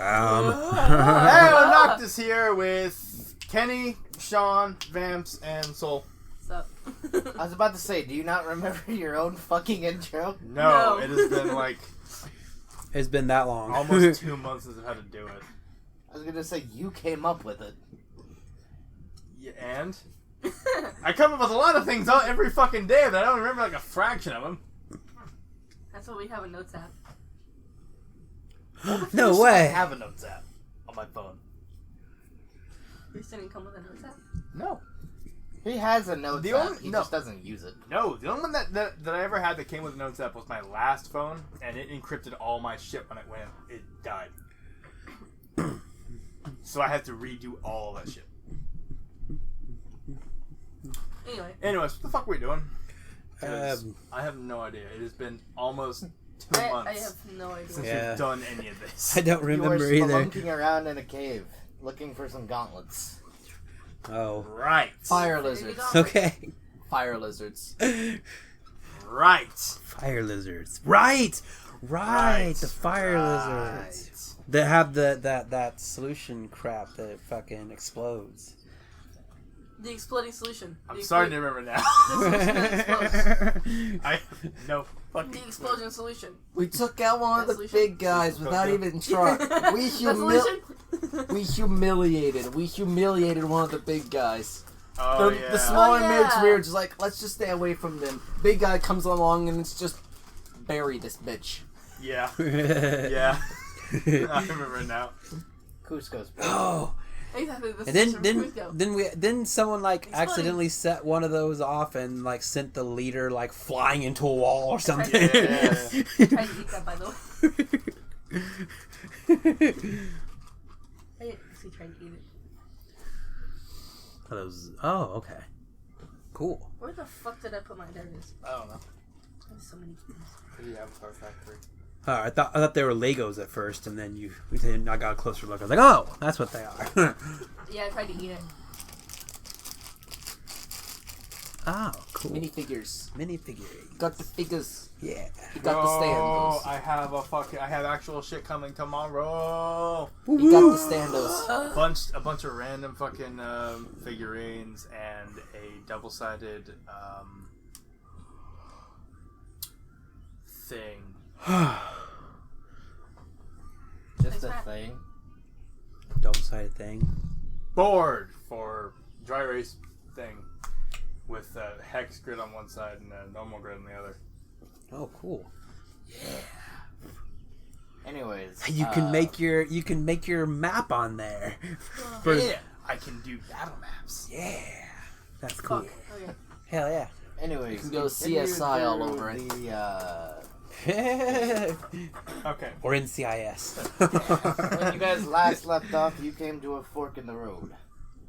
Hey, Noctus here with Kenny, Sean, Vamps, and Soul. What's up? I was about to say, do you not remember your own fucking intro? No, it has been like It's been that long. almost 2 months since I've had to do it. I was gonna say, you came up with it. Yeah, and? I come up with a lot of things every fucking day, but I don't remember like a fraction of them. That's what we have a notes app. No I way. have a notes app on my phone. Yours didn't come with a notes app? No. He has a notes The app, only- he no. just doesn't use it. No, the only one that I ever had that came with a Notes app was my last phone, and it encrypted all my shit when it died. So I had to redo all that shit. Anyways, what the fuck were we doing? 'Cause I have no idea. It has been almost 2 months I have no idea. since Yeah. we've done any of this. I don't You were remember either. spelunking around in a cave, looking for some gauntlets. Oh. Right. Fire lizards. Okay. Fire lizards. Right. Fire lizards. Right. The fire lizards. That have that solution crap that fucking explodes. The exploding solution. I'm starting to remember now. I no fucking The explosion solution. We took out one of the Resolution? big guys without even trying. We Resolution? We humiliated one of the big guys. Oh, The smaller Oh, yeah. mids, we were just like, let's just stay away from them. Big guy comes along and it's just bury this bitch. Yeah. Yeah. I remember it now. Cusco's Oh. Exactly. The And then solution for Cusco. then someone like Exploding. accidentally set one of those off and like sent the leader like flying into a wall or something. I tried to eat that, by the way. I didn't actually try to eat it. Oh, okay. Cool. Where the fuck did I put my diaries? I don't know. There's so many things. The Avatar Factory. I thought they were Legos at first, and then I got a closer look. I was like, oh, that's what they are. Yeah, I tried to eat it. Oh, cool. Minifigures. Minifigure. Got the figures. Yeah. You got the standos. I have actual shit coming tomorrow. You got the standos. A bunch of random fucking figurines and a double-sided thing. Just a thing. Double-sided thing. Board for dry erase thing with a hex grid on one side and a normal grid on the other. Oh, cool. Anyways, You can make your map on there. For- Yeah, I can do battle maps. Yeah. That's cool. Fuck. Okay. Hell yeah. anyways, You can go continue CSI all through over it. Okay. Or NCIS. When you guys last left off, you came to a fork in the road.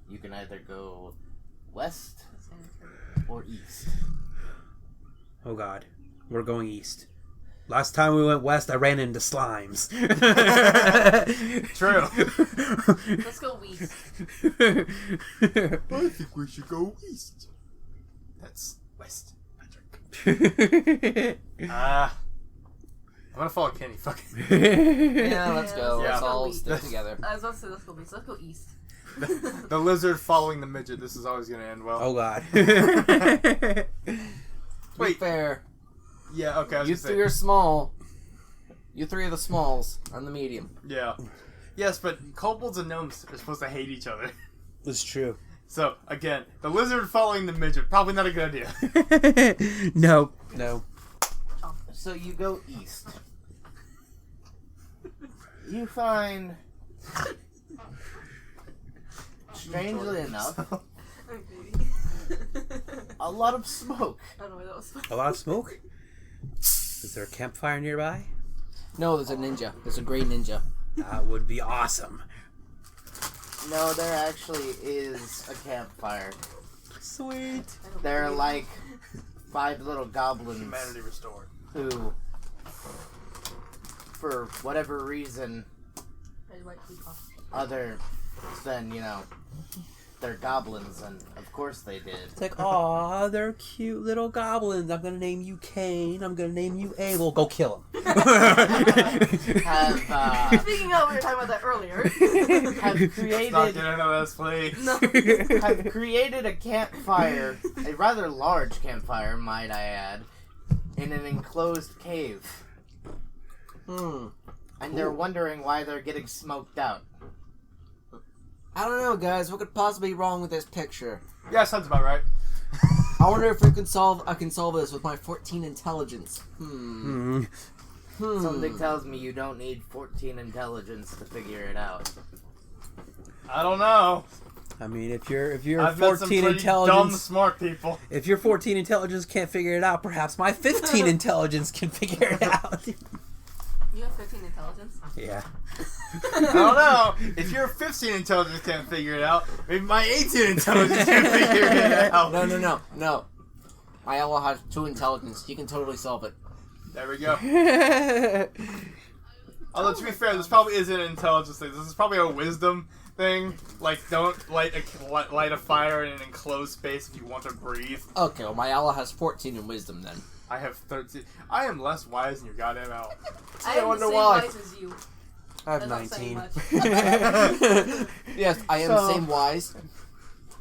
You can either go west or east. Oh god. We're going east. Last time we went west, I ran into slimes. True. Let's go west. I think we should go east. That's west, Patrick. I'm gonna follow Kenny. Fuck it. Yeah, let's go. Yeah. Let's all Yeah. stick together. I was about to say let's go west. Let's go east. The lizard following the midget. This is always gonna end well. Oh god. To be Wait. fair, Yeah. Okay. I was you gonna three say. are small. You three are the smalls. I'm the medium. Yeah. Yes, but kobolds and gnomes are supposed to hate each other. That's true. So again, the lizard following the midget. Probably not a good idea. No. So you go east. You find, strangely enough, a lot of smoke. I don't know where that was. A lot of smoke? Is there a campfire nearby? No, there's a ninja. There's a gray ninja. That would be awesome. No, there actually is a campfire. Sweet. There are like 5 little goblins Humanity restored. who, for whatever reason I like people. other than, they're goblins, and of course they did. It's like, aw, they're cute little goblins. I'm gonna name you Cain. I'm gonna name you Abel. Go kill him. Have Speaking of, we were talking about that earlier. have Let's created not get into this, please. No. have created a campfire, a rather large campfire, might I add, in an enclosed cave. And they're wondering why they're getting smoked out. I don't know, guys. What could possibly be wrong with this picture? Yeah, sounds about right. I wonder if I can solve this with my 14 intelligence. Something tells me you don't need 14 intelligence to figure it out. I don't know. I mean, if you're I've met some 14 pretty intelligence, dumb, smart people. if your 14 intelligence can't figure it out, perhaps my 15 intelligence can figure it out. You have 15 intelligence? Yeah. I don't know. If your 15 intelligence can't figure it out, maybe my 18 intelligence can figure it out. No. My ally has 2 intelligence. He can totally solve it. There we go. Although, to be fair, this probably isn't an intelligence thing. This is probably a wisdom thing. Like, don't light a fire in an enclosed space if you want to breathe. Okay, well, my ally has 14 in wisdom then. I have 13. I am less wise than your goddamn owl. I have wonder the same why. wise as you. I have That's not saying 19. much. Yes, I am the same wise.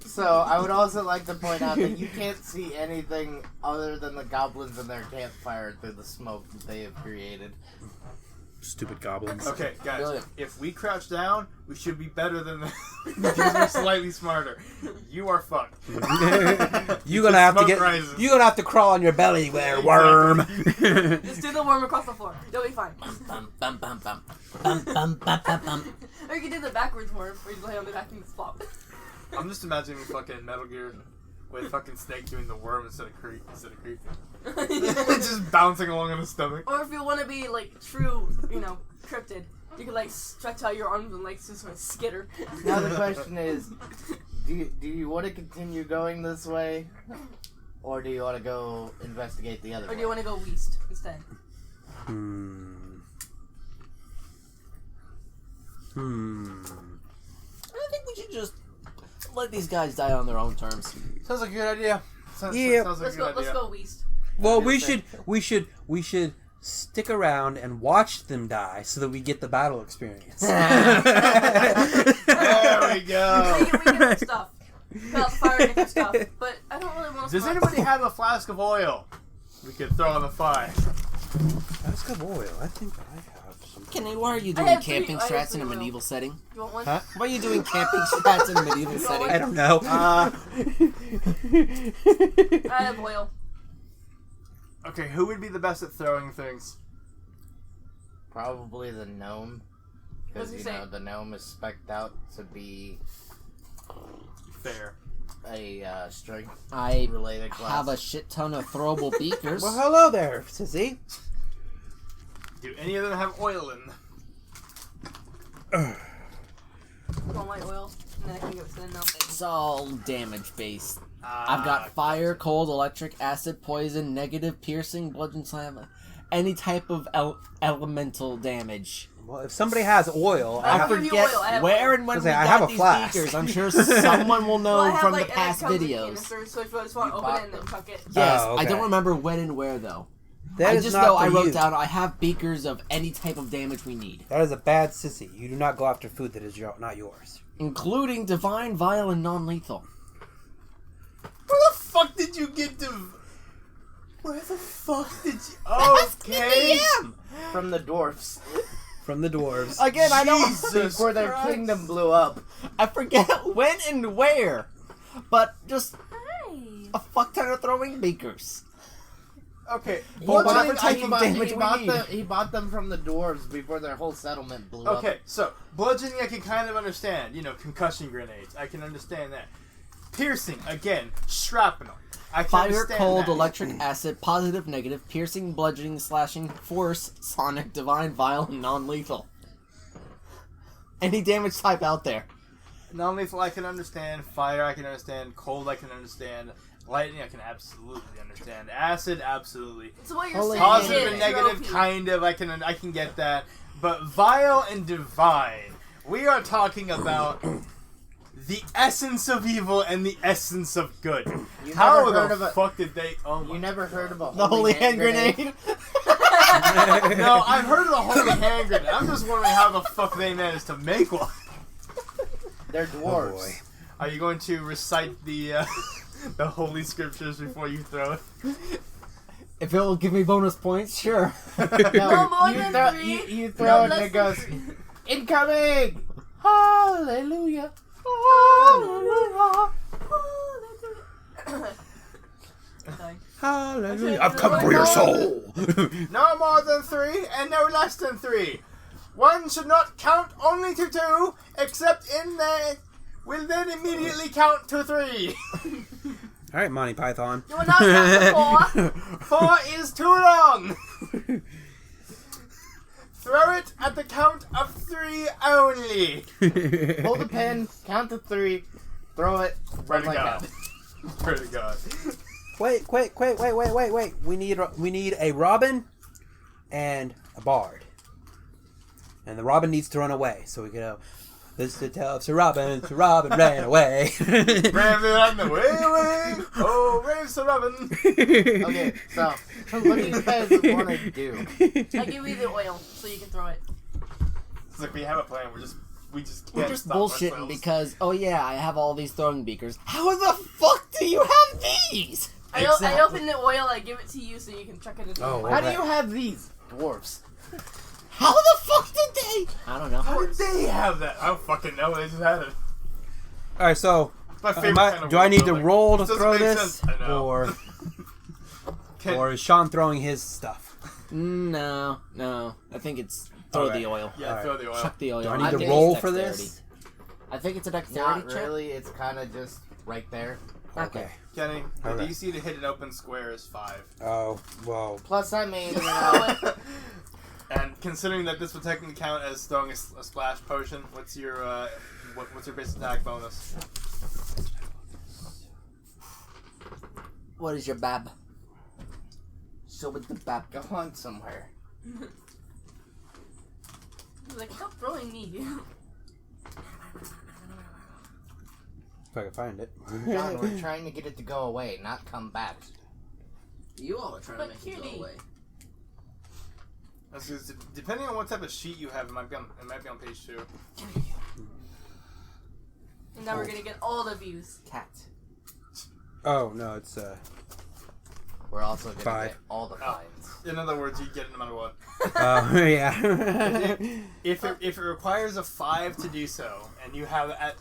So, I would also like to point out that you can't see anything other than the goblins in their campfire through the smoke that they have created. Stupid goblins. Okay, guys, Brilliant. if we crouch down, we should be better than them because we're slightly smarter. You are fucked. You're gonna have to Smoke rises. You're gonna have to crawl on your belly there, worm. Just do the worm across the floor. You'll be fine. Bum, bum, bum, bum. Or you can do the backwards worm, where you lay on the back and flop. I'm just imagining fucking Metal Gear with fucking Snake doing the worm instead of creeping. Just bouncing along on his stomach. Or if you want to be, like, true, cryptid, you can, like, stretch out your arms and, like, just sort of skitter. Now the question is, do you want to continue going this way? Or do you want to go investigate the other Or way? do you want to go west instead? I think we should just let these guys die on their own terms. Sounds like a good idea. Sounds like Let's a go. good Let's idea. go west. Well, we should stick around and watch them die so that we get the battle experience. There we go. We can do stuff. Put out the fire and do stuff. But I don't really want to. Does anybody have a flask of oil we could throw on the fire? Flask of oil. I think I have some. Kenny, why are you I doing have camping three- I have strats in a three medieval setting? You want one? Huh? Why are you doing camping strats in a medieval You want setting? one? I don't know. I have oil. Okay, who would be the best at throwing things? Probably the gnome. What's Because, he you know, say? the gnome is spec'd out to be Fair. a strength I related class. have a shit ton of throwable beakers. Well, hello there, sissy. Do any of them have oil in them? You want my oil? And then I can give it to the gnome. It's all damage based. I've got fire, cold, electric, acid, poison, negative, piercing, bludgeon, slam, any type of elemental damage. Well, if somebody has oil, I I have give you forget oil, I have where oil. and when I was we like, I got have a these flask. beakers. I'm sure someone will know Well, I have, from like, the and it past comes in videos. canisters, so if you just want to open it and then chuck it. Yes, Oh, I don't okay. remember when and where though. that I is just not know for I wrote you. down I have beakers of any type of damage we need, That is a bad sissy. You do not go after food that is not yours. including divine, vile, and non-lethal. Where the fuck did you get to... Where the fuck did you... Okay. From the dwarfs. From the dwarves. Again, I don't. Jesus Before their Christ. kingdom blew up. I forget when and where, but just Hi. a fuck ton of throwing beakers. Okay. Whatever Bludgeoning, type I of can- damage we need. He bought them from the dwarves before their whole settlement blew up. Okay, so bludgeoning I can kind of understand. You know, concussion grenades. I can understand that. Piercing, again, shrapnel. I can Fire, understand cold, that. electric, acid, positive, negative, piercing, bludgeoning, slashing, force, sonic, divine, vile, and non-lethal. Any damage type out there. Non-lethal I can understand. Fire I can understand. Cold I can understand. Lightning I can absolutely understand. Acid, absolutely. So what you're Holy saying Positive is and negative, trophy. kind of. I can get that. But vile and divine, we are talking about the essence of evil and the essence of good. You How never heard the of a- fuck did they? Oh my! You never heard of a The holy hand grenade. No, I've heard of the holy hand grenade. I'm just wondering how the fuck they managed to make one. They're dwarves. boy. Are you going to recite the the holy scriptures before you throw it? If it will give me bonus points, sure. No No, more you, than throw, three. you throw No it and less it goes, than three. incoming! Hallelujah! Hallelujah! Hallelujah. Okay, I've come for your soul. No more than 3 and no less than 3. One should not count only to 2, except in there will then immediately count to 3. All right, Monty Python. You will not count to 4. 4 is too long. Throw it at the count of 3 only. Hold the pen, count to 3, throw it, Pray run to like God. that. Pray to God. Wait. We need a Robin and a Bard. And the Robin needs to run away, so we go. This is the tale of Sir Robin ran away. Raven on the way. Oh, brave Sir Robin. Okay, so what do you guys want to do? I give you the oil so you can throw it. It's like we have a plan. We just We're can't just stop bullshitting ourselves. because, oh yeah, I have all these throwing beakers. How the fuck do you have these? I Exactly. open the oil, I give it to you so you can chuck it into Oh, the well, How fire. do you have these? Dwarves. How the fuck did they? I don't know. How did they have that? I don't fucking know. They just had it. All right, so It's my favorite kind of do I world need to building. roll to Doesn't throw make this, sense. I know. Can- or is Sean throwing his stuff? No. I think it's throw Okay. the oil. Yeah, Alright. throw the oil. Chuck the oil. Do I in. need to think roll it's for dexterity. this? I think it's a dexterity Not check. really, it's kind of just right there. Okay. Kenny, the Alright. DC to hit an open square is 5. Oh, well. Plus, I mean, And considering that this would technically count as throwing a splash potion, what's your what's your base attack bonus? What is your bab? So with the bab. go on somewhere. He's like, stop throwing me. If I can find it. John, we're trying to get it to go away, not come back. You all are trying But Cutie. That's just, depending on what type of sheet you have, it might be on page 2. And now we're gonna get all the views. Cat. Oh, no, it's, We're also gonna 5. get all the finds. In other words, you get it no matter what. yeah. If it requires a 5 to do so, and you have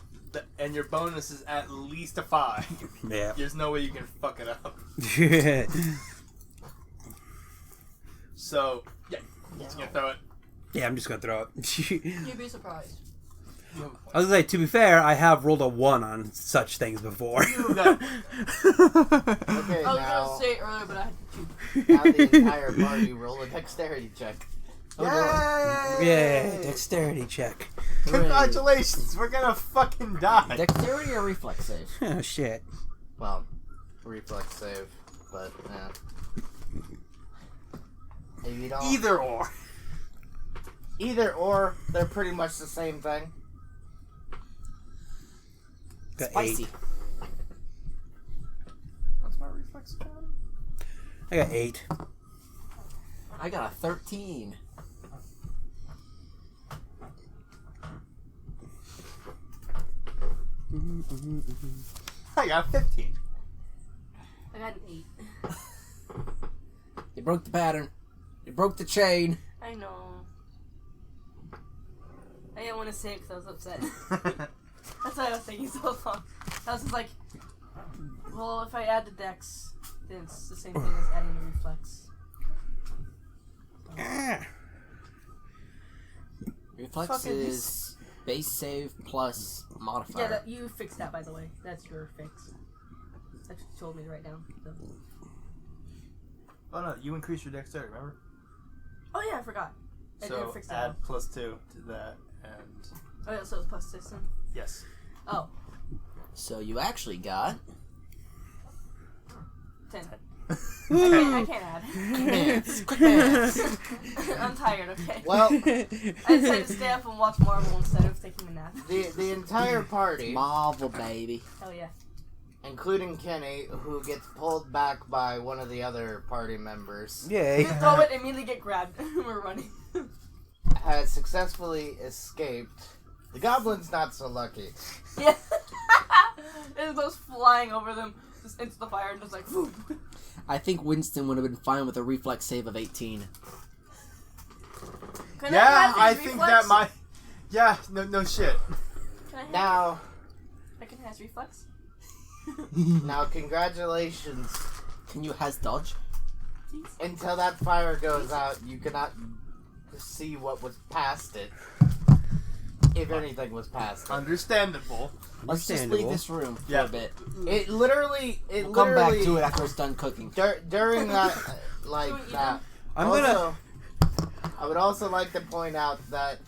and your bonus is at least a 5, Yeah. there's no way you can fuck it up. So yeah, you're just gonna throw it. Yeah, I'm just gonna throw it. You'd be surprised. You have a I was gonna say, to be fair, I have rolled a 1 on such things before. point. That- Okay, I was now, gonna say it earlier, but I had to choose. now the entire party roll a dexterity check. Yay! Yeah, dexterity check. Congratulations, we're gonna fucking die. Dexterity or reflex save? Oh, shit. Well, reflex save, but if you don't, either or, they're pretty much the same thing. Got Spicy. 8. What's my reflex again? I got 8. I got a 13. I got 15. I got an 8. You broke the pattern. You broke the chain. I know. I didn't want to say it because I was upset. That's why I was thinking so long. I was just like, well, if I add the dex, then it's the same thing as adding the reflex. Reflex Fucking is base save plus modifier. Yeah, you fixed that, by the way. That's your fix. That's what you told me to write down. So. Oh no, you increased your dexterity, remember? Oh yeah, I forgot. I So didn't fix that. add +2 to that, and Oh yeah, so it's plus 6 then. yes. Oh, So you actually got 10. I can't add. Quick maths. I'm tired, okay? Well, I decided to stay up and watch Marvel instead of taking a nap. the entire party, Marvel, baby. Hell yeah. including Kenny, who gets pulled back by one of the other party members, Yay. You throw it, immediately get grabbed. We're running. has successfully escaped. The goblin's not so lucky. Yeah. It goes flying over them, just into the fire, and just like, whoop. I think Winston would have been fine with a reflex save of 18. Can Yeah, I I think that might. Yeah, no shit. Now, I can has reflex. now, congratulations. Can you has dodge? Until that fire goes out, you cannot see what was past it. If anything was past it. Understandable. Let's just leave this room for Yeah. a bit. It literally, We'll come back to it after it's done cooking. During that, like Can we eat that. I'm also, I would also like to point out that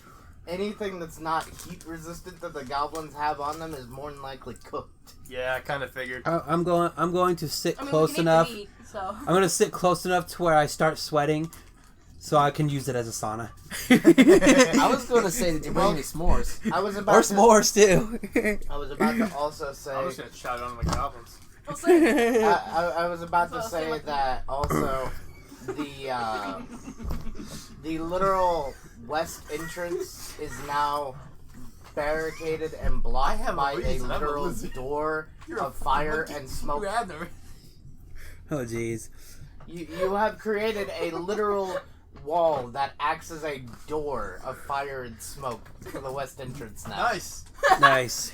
anything that's not heat resistant that the goblins have on them is more than likely cooked. Yeah, I kind of figured. I'm going to sit I mean, close we can enough. eat the meat, so. I'm going to sit close enough to where I start sweating, so I can use it as a sauna. I was going to say, did you bring any s'mores? I was about Or to, s'mores too. I was about to also say. I'm just gonna shout on the goblins. We'll say. I was about to That's what I was say saying. that also the literal west entrance is now barricaded and blocked I have a by a reason, I'm a literal lizard. door You're of fire and smoke. Rather. Oh jeez. You have created a literal wall that acts as a door of fire and smoke for the west entrance now. Nice. Nice.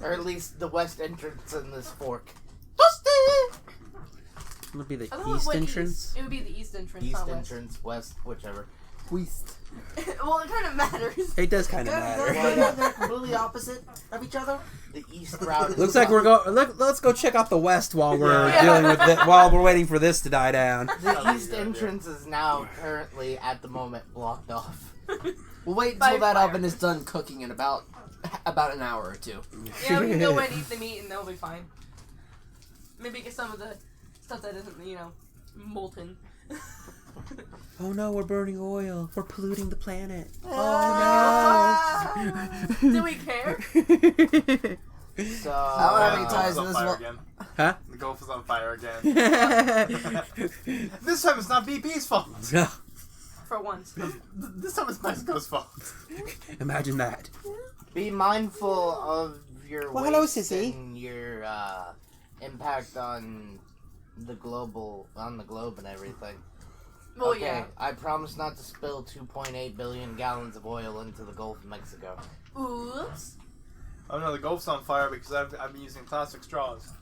Or at least the west entrance in this fork. It'll be the I thought it east was entrance. East. It would be the east entrance, East not entrance, west, whichever. Twist. west. Well, it kind of matters. It does kind of matter. They're completely opposite of each other. The east route is Looks like we're going. Let's go check out the west while we're Yeah. dealing with it. While we're waiting for this to die down. The east entrance is now currently, at the moment, blocked off. We'll wait By until that fire. oven is done cooking in about an hour or two. Yeah, we can go and eat the meat and they'll be fine. Maybe get some of the stuff that isn't, molten. Oh no, we're burning oil. We're polluting the planet. Do we care? So, I don't have any The ties Gulf to is this on fire one. again. Huh? The Gulf is on fire again. This time it's not BP's fault. For once. This time it's Mexico's fault. Imagine that. be mindful of your Well, hello, waste sissy. and your impact on the globe and everything. Well, Okay, yeah. I promise not to spill 2.8 billion gallons of oil into the Gulf of Mexico. Oops. Oh no, the Gulf's on fire because I've been using plastic straws.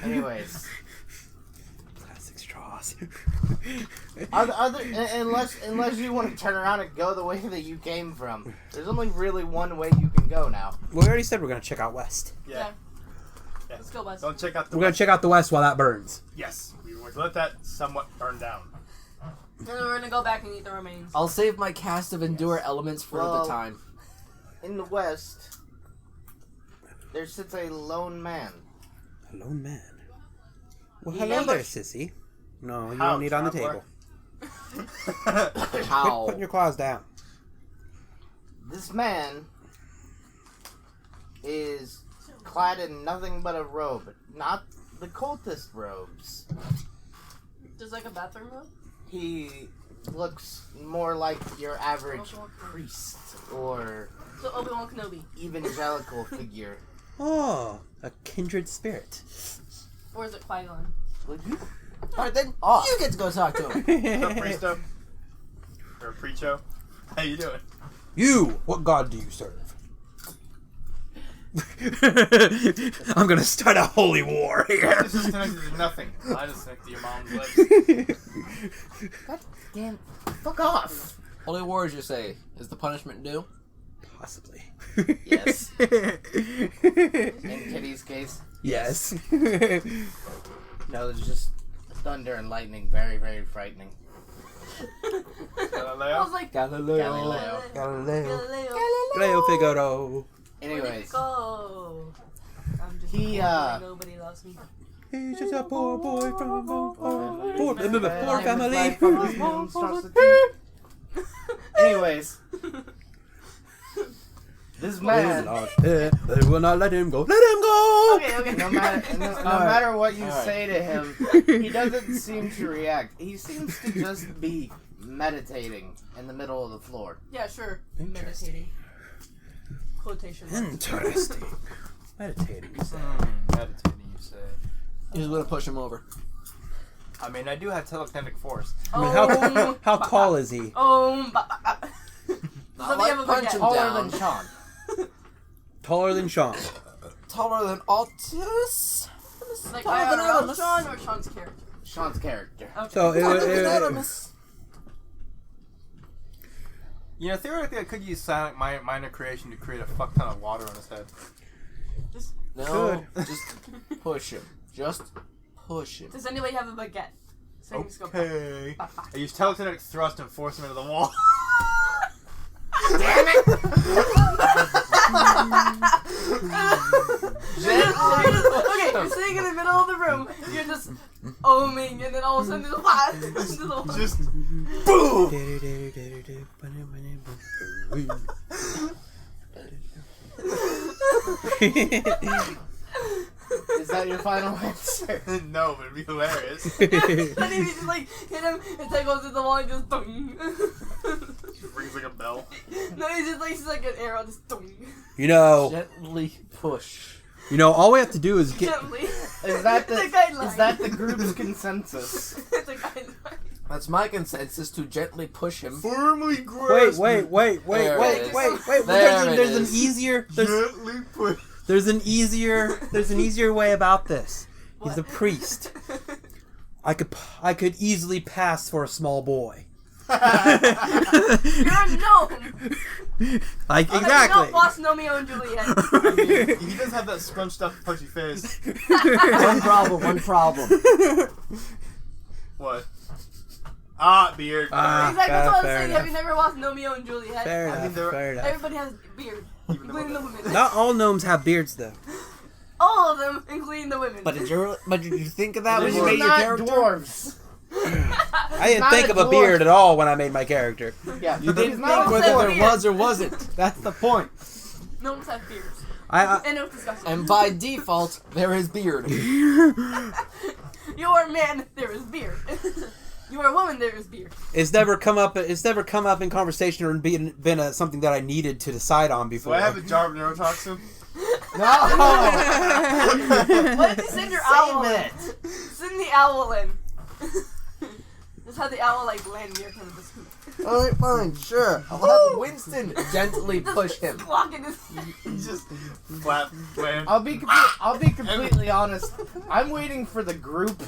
Anyways, Plastic straws. unless you want to turn around and go the way that you came from, there's only really one way you can go now. We already said we're gonna check out west. Yeah. Let's go, Buzz. Don't check out the. We're gonna check out the west while that burns. Yes, we would let that somewhat burn down. And then we're gonna go back and eat the remains. I'll save my cast of endure elements for Well- the time. In the west, there sits a lone man. A lone man. Well, He hello there, ambushed- sissy. No, you How, don't need on the traveler? table. How? Put your claws down. This man is clad in nothing but a robe, not the cultist robes. Just like a bathroom robe? He looks more like your average priest or So Obi-Wan Kenobi. evangelical figure. Oh, a kindred spirit. Or is it Qui-Gon? Would you? Alright then, you get to go talk to him. What's up, Presto? Or Preacho? How you doing? You, what god do you serve? I'm gonna start a holy war here. This is connected to nothing. I just connect to your mom's legs. God damn! Fuck off! Holy Wars, you say, is the punishment due? Possibly. Yes. In Kitty's case, Yes. no, it's just thunder and lightning. Very, very frightening. I Galileo? was like, Galileo. Galileo. Galileo. Galileo. Galileo Figaro. Anyways, Go. I'm just He, nobody loves me. He's just a poor boy from a poor Life family. from his moon starts to Anyways, this man, They will not let him go. Let him go! Okay. no matter what you Alright. say to him, he doesn't seem to react. He seems to just be meditating in the middle of the floor. Yeah, sure. Interesting. Meditating. Quotation marks. Interesting. Meditating, you say. Meditating, you say. He's gonna push him over. I mean, I do have telekinetic force. I mean, how tall is he? Let me have a punch baguette. him Taller down. than Sean. Taller than Sean. Taller than Altus. Like Taller than IRL Adamus. Sean or Sean's character? Sean's character. Okay. So Taller than it, Adamus. You know, theoretically, I could use silent minor creation to create a fuck ton of water on his head. No, just push him. Just push him. Does anybody have a baguette? So you can just go Okay. pop, pop. I use telekinetic thrust and force him into the wall. Damn it! Okay, you're sitting in the middle of the room, you're just oming, and then all of a sudden there's a flash into the wall. Just boom. Is that your final answer? No, but it'd be hilarious. And then you just like hit him, and then goes to the wall and just dong. Just rings like a bell. No, he's like an arrow, just dong. You know, Gently push. all we have to do is get. Gently. Is that It's a guideline. is that the group's consensus? It's a guideline. That's my consensus, to gently push him. Firmly grasp. Wait. There it is. Wait. There There's it an is. easier. Gently push. There's an easier way about this. He's a priest. I could easily pass for a small boy. You're a gnome. Like Not exactly. Boss Romeo and Juliet. I mean, he does have that scrunched up, pudgy face. One problem. What? Beard. Exactly, that's what I'm fair saying. enough. Have you never watched Romeo and Juliet? Fair I mean, enough. there- Fair enough. Everybody has a beard, including the women. Not all gnomes have beards though. All of them, including the women. But did you think of that when These you are made your not character? dwarves. I didn't not think a of a dwarf. beard at all when I made my character. Yeah, You didn't he's not think a whether dwarf. there was or wasn't. That's the point. Gnomes have beards. I And no discussion. And by default, there is beard. You are a man, there is beard. You are a woman, there is beard. it's never come up in conversation or been something that I needed to decide on Do before. I have a jar of neurotoxin? No. Why did you send your owl in? Send the owl in. Just have the owl like land near him. Alright, fine, sure. I'll have Winston gently push him. Clock in his. He just flap land. I'll be completely honest. I'm waiting for the group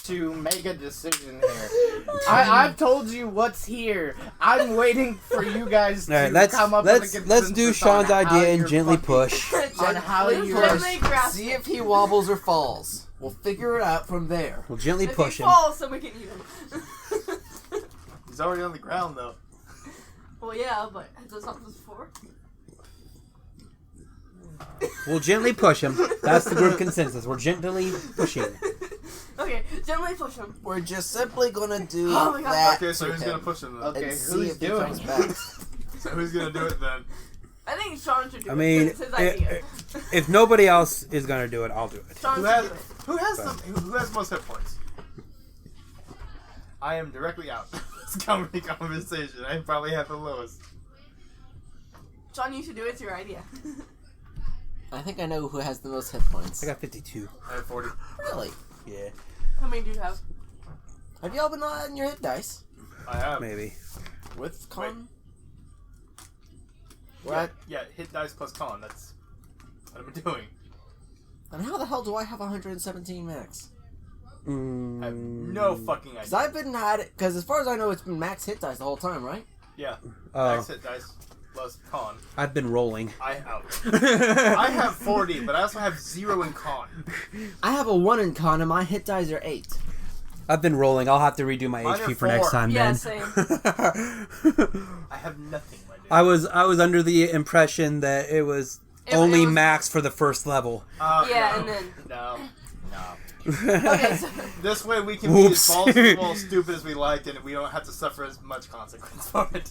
to make a decision here. I've told you what's here. I'm waiting for you guys to All right, come up with a consensus let's do Sean's on how idea and you're gently fucking- push. on how Gently you're grasp See it. if he wobbles or falls. We'll figure it out from there. We'll gently If push he him. falls, so we can eat him. He's already on the ground though. Well, yeah, but that's not this before. We'll gently push him. That's the group consensus. We're gently pushing. Okay, gently push him. We're just simply gonna do Oh my God. that. Okay, so to who's him gonna push him then? Okay, and see who's if he doing comes it? back. So who's gonna do it then? I think Sean should do I it. mean, It's his idea. if nobody else is gonna do it, I'll do it. Sean Who should has do it. who has most hit points? I am directly out. This conversation. I probably have the lowest. Sean, you should do it. It's your idea. I think I know who has the most hit points. I got 52. I have 40. Really? Yeah, How many do you have? Have y'all been on your hit dice? I have. maybe. With con? Yeah, hit dice plus con. That's what I've been doing. And how the hell do I have 117 max? I have no fucking Because idea. I've been at it. Because as far as I know, it's been max hit dice the whole time, right? Yeah. Oh, Max hit dice plus con. I've been rolling. I have 40, but I also have 0 in con. I have a 1 in con, and my hit dice are 8. I've been rolling. I'll have to redo my Mine are HP for next 4. time. Yeah, then. same. I have nothing, my dude. I was under the impression that it was It only was- max for the first level. Yeah, no, and then- No. Okay, so This way we can be Whoops. as balls stupid as we like, and we don't have to suffer as much consequence from it.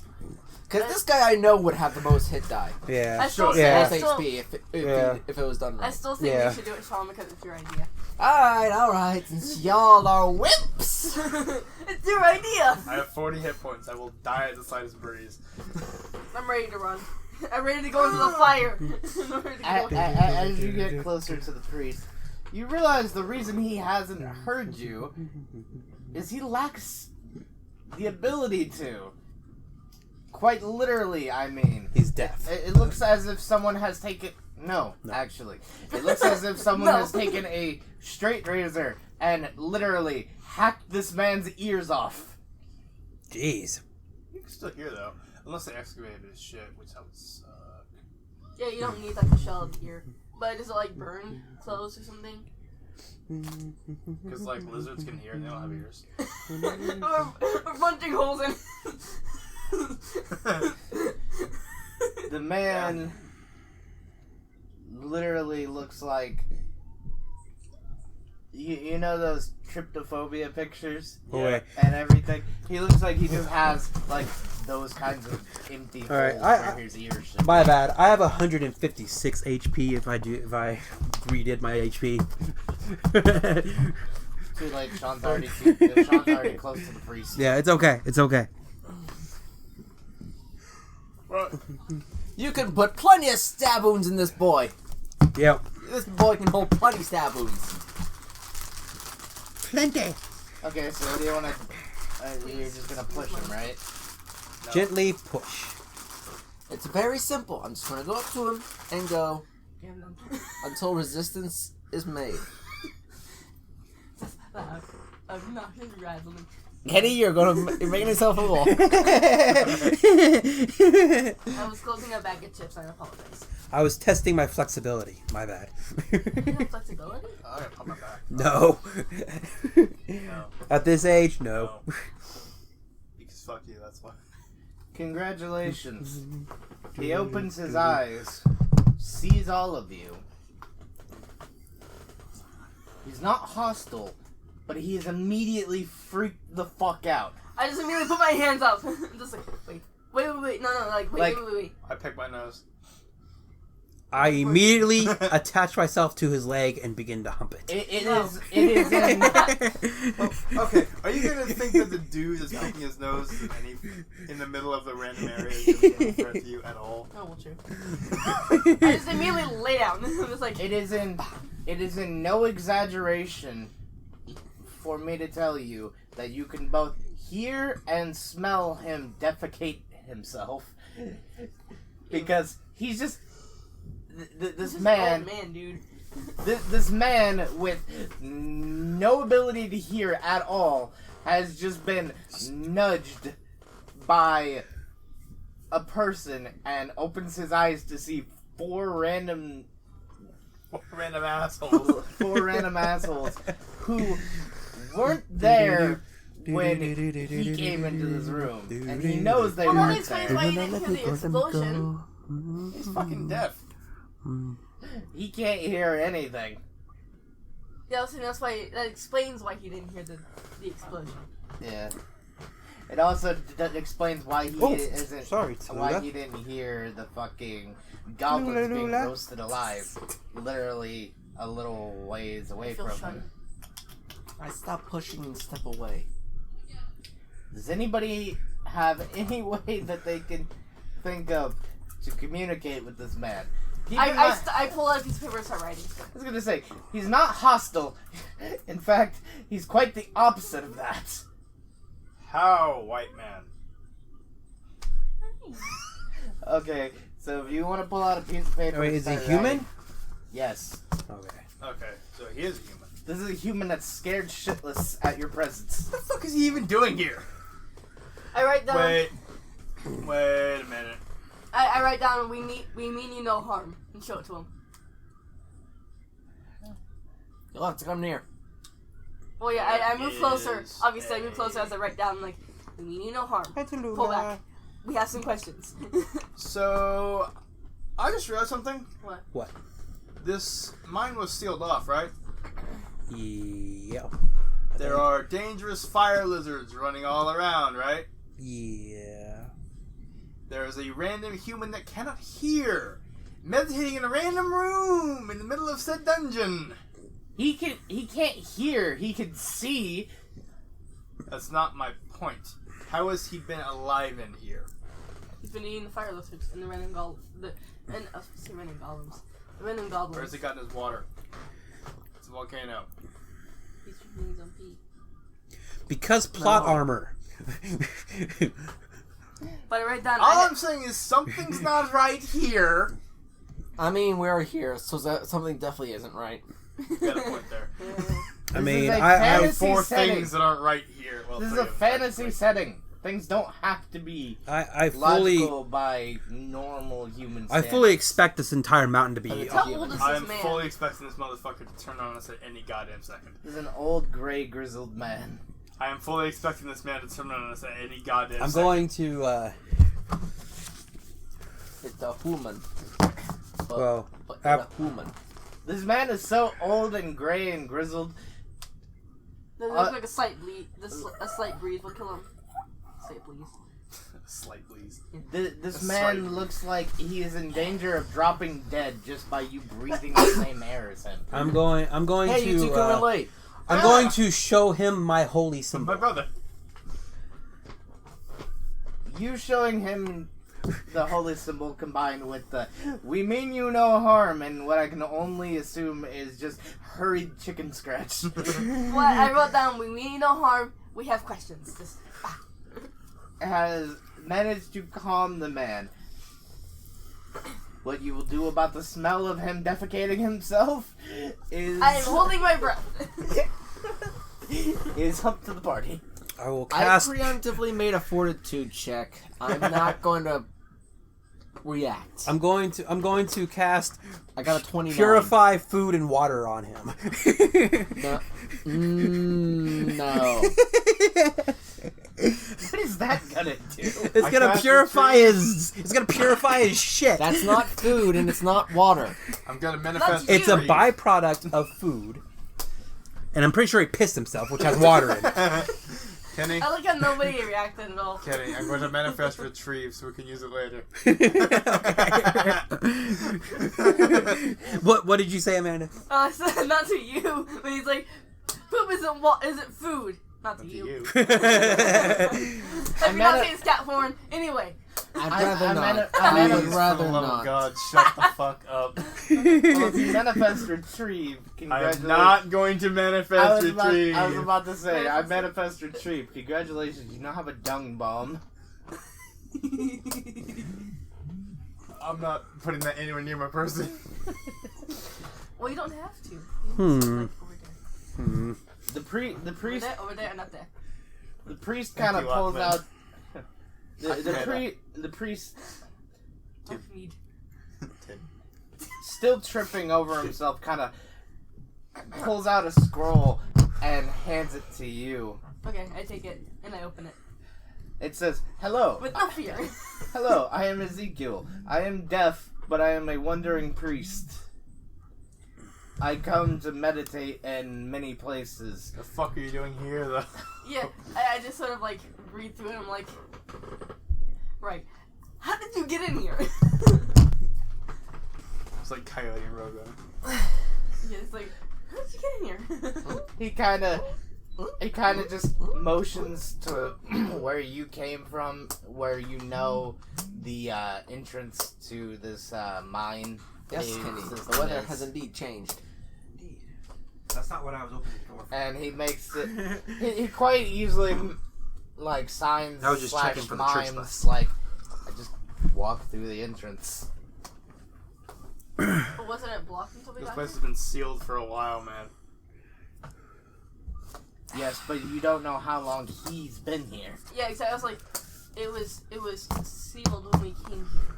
Because this guy I know would have the most hit die. Yeah. I still, Sure. Yeah. I still, HP Yeah. if it was done I right. still think Yeah. you should do it, Sean, because it's your idea. Alright, since y'all are wimps! It's your idea. I have 40 hit points. I will die at the slightest breeze. I'm ready to run. I'm ready to go into the fire. I'm ready to go. As you get closer to the priest, you realize the reason he hasn't heard you is he lacks the ability to. Quite literally, I mean. He's deaf. It looks as if someone has taken... No, No. actually. It looks as if someone No. has taken a straight razor and literally hacked this man's ears off. Jeez. You can still hear though, unless they excavated his shit, which that would suck. Yeah, you don't need like a shell of the ear. But does it like burn clothes or something? Because like lizards can hear and they don't have ears. or punching holes in. The man literally looks like... You know those tryptophobia pictures? Yeah. And everything? He looks like he just has, like, those kinds of empty holes Alright, where his ears should My bad. I have 156 HP if I redid my HP. Too late, Sean's already close to the priest. Yeah, it's okay. It's okay. Well, You can put plenty of stab wounds in this boy. Yep. This boy can hold plenty stab wounds. Plenty. Okay, so what do you want to... you're just gonna push him, right? no. Gently push. It's very simple. I'm just gonna go up to him and go Damn them. until resistance is made. I'm not gonna razzle them. Kenny, you're making yourself a wall. I was closing a bag of chips. I apologize. I was testing my flexibility. My bad. You have flexibility? I gotta pump my back. No. No. At this age, no. Because fuck you, that's why. Congratulations. He opens his eyes, sees all of you. He's not hostile, but he is immediately freaked the fuck out. I just immediately put my hands up. Just like, wait, no, like, wait. I pick my nose. I immediately attach myself to his leg and begin to hump it. It No. is in... Okay, are you gonna think that the dude is picking his nose in the middle of the random area is gonna be a threat to you at all? Oh, well, true. I just immediately lay down. I'm just like, It is in no exaggeration for me to tell you that you can both hear and smell him defecate himself. Because he's just... This man... old man, dude. This man with no ability to hear at all has just been nudged by a person and opens his eyes to see four random assholes. four random assholes who weren't there when he came into this room, and he knows they Well, that weren't explains there. why you didn't hear the explosion. He's fucking deaf. He can't hear anything. Yeah, so that's why. That explains why he didn't hear the explosion. Yeah. It also explains why he isn't. Sorry, why Tallulah. he didn't hear the fucking goblins being Tallulah. roasted alive, literally a little ways away I feel from shunned. him. I stop pushing and step away. Does anybody have any way that they can think of to communicate with this man? Keep in mind- I pull out a piece of paper and start writing. I was gonna say, he's not hostile. In fact, he's quite the opposite of that. How, white man? Okay, so if you want to pull out a piece of paper... Wait, and is he start human? writing- Yes. Okay. Okay, so he is a human. This is a human that's scared shitless at your presence. What the fuck is he even doing here? I write down. Wait a minute. I write down. We mean you no harm, and show it to him. You'll have to come near. Well, yeah, I move closer. Is Obviously, I move closer as I write down. Like, we mean you no harm. Pull back. We have some questions. So, I just realized something. What? What? This mine was sealed off, right? Yeah. There are dangerous fire lizards running all around, right? Yeah. There is a random human that cannot hear, meditating in a random room in the middle of said dungeon. He can't hear. He can see. That's not my point. How has he been alive in here? He's been eating the fire lizards and the random golems. The random golems. The random goblins. Where's he gotten his water? It's a volcano. He's drinking his own pee. Because plot armor. But right down. All I'm saying is something's not right here. I mean, we're here, so something definitely isn't right. You got a point there. I This mean, is a I I have fantasy 4 setting. things that aren't right here. Well, This is 3 a of them, fantasy technically. setting. Things don't have to be fully logical by normal human I standards. fully expect this entire mountain to be. How old is I this am man? fully expecting this motherfucker to turn on us at any goddamn second. This is an old, gray, grizzled man. I am fully expecting this man to turn on us at any goddamn I'm second. going to. It's a human. Well, But it's a human. This man is so old and gray and grizzled. There's like a slight bleed. A slight breeze will kill him. Slight breeze. Slight please. This A man slight- looks like he is in danger of dropping dead just by you breathing the same air as him. I'm going Hey, you two to. can relate. I'm going to show him my holy My symbol. brother. You showing him the holy symbol combined with the "we mean you no harm" and what I can only assume is just hurried chicken scratch. What I wrote down. We mean no harm. We have questions. Just, has managed to calm the man. What you will do about the smell of him defecating himself is I am holding my breath. is up to the party. I will I cast. preemptively made a fortitude check. I'm not going to react. I'm going to cast I got a 29. purify food and water on him. No. No. What is that gonna do? It's I gonna cast purify retreat. his. It's gonna purify his shit. That's not food and it's not water. I'm gonna manifest. It's a trees. byproduct of food, and I'm pretty sure he pissed himself, which has water in it. Kenny, I like how nobody reacted at all. Kenny, I'm going to manifest retrieve so we can use it later. What did you say, Amanda? I said not to you, but he's like, poop isn't food. Not to you. You. If you're not meta- saying scat porn, anyway. I'd rather not. I I would manifest- For the rather love not. of God, shut the fuck up. Well, if you manifest retrieve, I congratulations. am not going to manifest retrieve. I was about to say, I manifest retrieve. Congratulations, you now have a dung bomb. I'm not putting that anywhere near my person. Well, you don't have to. You Hmm. just, like, over there. Hmm. The priest Over there, and up there. the priest Thank kind of you, pulls Ahmed. out Ahmed. the priest Don't need. still tripping over himself kind of pulls out a scroll and hands it to you. Okay, I take it and I open it It says, "Hello. with no fear. Hello, I am Ezekiel. I am deaf, but I am a wandering priest. I come to meditate in many places. The fuck are you doing here, though? Yeah, I just sort of like read through it. And I'm like, right. How did you get in here? It's like Coyote and Rogan. Yeah, it's like, how did you get in here? He kind of just motions to where you came from, where you know the entrance to this mine. Yes, cave Kenny. system The weather is. has indeed changed. That's not what I was opening the door for. And he makes it. He quite easily like signs I was just slash checking for the church mimes, bus. like I just walk through the entrance. But wasn't it blocked until we This got place here? has been sealed for a while, man. Yes, but you don't know how long he's been here. Yeah, exactly. I was like, it was sealed when we came here.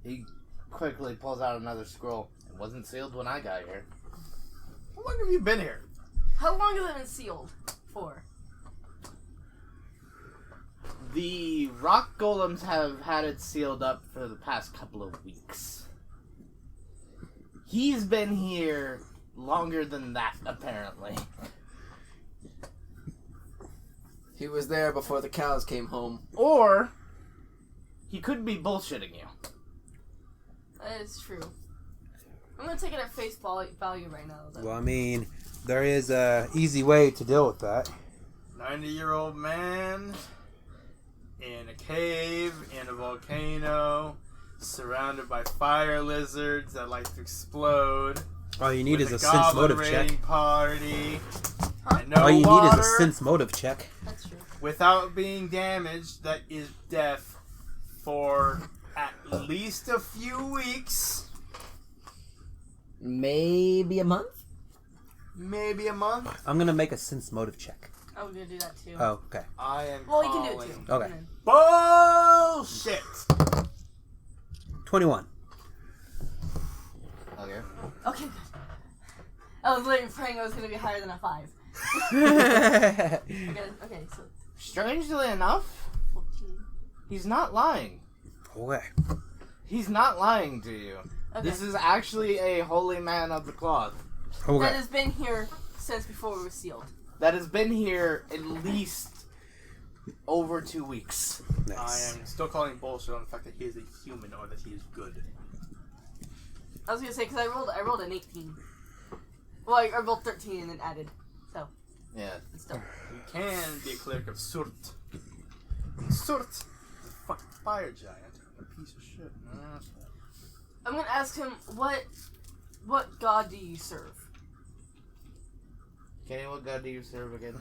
He quickly pulls out another scroll. It wasn't sealed when I got here. How long have you been here? How long has it been sealed for? The rock golems have had it sealed up for the past couple of weeks. He's been here longer than that, apparently. He was there before the cows came home. Or he could be bullshitting you. That is true. I'm gonna take it at face value right now, though. Well, I mean, there is a easy way to deal with that. 90-year-old man in a cave in a volcano, surrounded by fire lizards that like to explode. All you need with is a sense motive check. raiding party. Huh? And no All you water, need is a sense motive check. That's true. without being damaged, that is death for at least a few weeks. Maybe a month? Maybe a month. I'm gonna make a sense motive check. I was gonna do that too. Oh, okay. I am Well, you can do it calling too. Okay. bullshit. 21. Okay. Okay, good. I was literally praying I was gonna be higher than a 5. Okay, so Strangely enough, 14. he's not lying. Okay. He's not lying to you. Okay. This is actually a holy man of the cloth That Okay. has been here since before we were sealed. that has been here at least over 2 weeks. Nice. I am still calling bullshit on the fact that he is a human or that he is good. I was gonna say because I rolled an 18. Well, I rolled 13 and then added. So Yeah. it's still. You can be a cleric of Surt. Surt, fucking fire giant, a piece of shit. I'm gonna ask him what god do you serve? Kenny, what god do you serve again?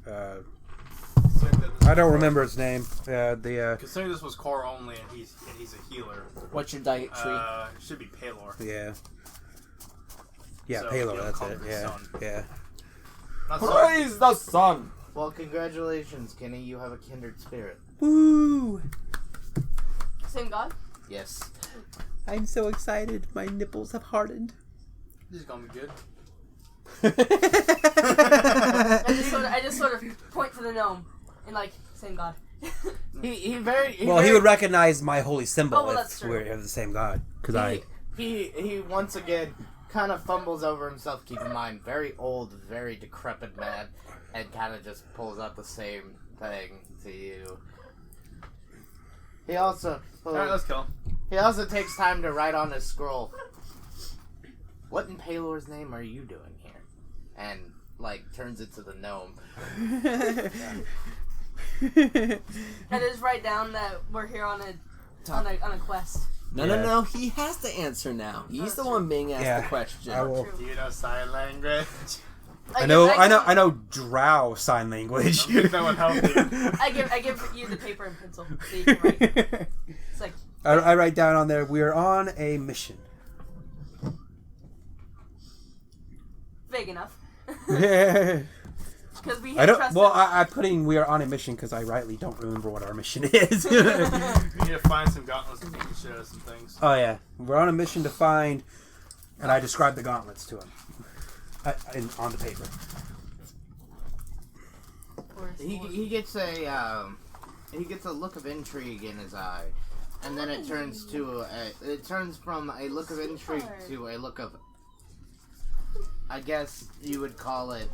I don't remember his name. Considering this was core only and he's a healer, What's your diet tree? it should be Palor. Yeah. Yeah, So, Palor, you'll that's call it. him the Yeah. sun. Yeah. Not so- Praise the sun! Well, congratulations, Kenny. You have a kindred spirit. Woo! Same god? Yes. I'm so excited. My nipples have hardened. This is gonna be good. I just sort of point to the gnome and like same god. He would recognize my holy symbol Oh, well, if that's true. we're the same god. Because he once again kind of fumbles over himself. Keep in mind, very old, very decrepit man, and kind of just pulls out the same thing to you. He also Alright, let's kill him. he also takes time to write on his scroll. What in Palor's name are you doing here? And like turns it to the gnome. I just write down that we're here on a quest. No. He has to answer now. He's the one being asked the question. I will. Do you know sign language? I know Drow sign language. I don't think that would help you. I give you the paper and pencil so you can write. It's like I write down on there, we are on a mission. vague enough. I Because we don't. trust Well, them. I'm putting we are on a mission because I rightly don't remember what our mission is. We need to find some gauntlets and he can show us some things. Oh yeah, we're on a mission to find, and I described the gauntlets to him, on the paper. He gets a look of intrigue in his eye, and then it turns from a look of intrigue to a look of, I guess you would call it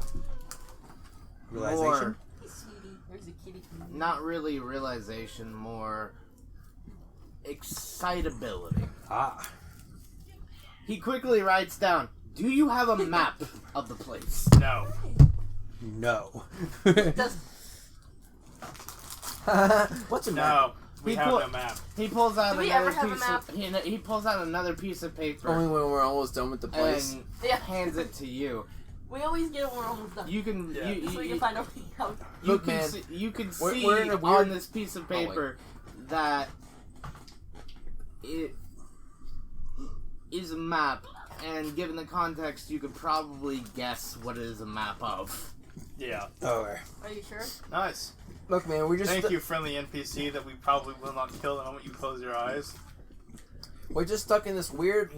Realization. more, Hey, sweetie, there's a kitty. not really realization, more excitability. Ah. He quickly writes down, "Do you have a map of the place?" No. No. Does What's a map? No. We He have put- no map. He pulls out Do we another ever have a piece map? of he pulls out another piece of paper Only when we're almost done with the place. and Yeah. hands it to you. we always get it when we're almost done. You can Yeah. you, so we you, can find out how. you Look, can man, see, you can we're see in a on weird- this piece of wait. paper that it is a map, and given the context, you could probably guess what it is a map of. Yeah. Okay. Are you sure? Nice. Look, man, we're just Thank you, friendly NPC, that we probably will not kill the moment you close your eyes. we're just stuck in this weird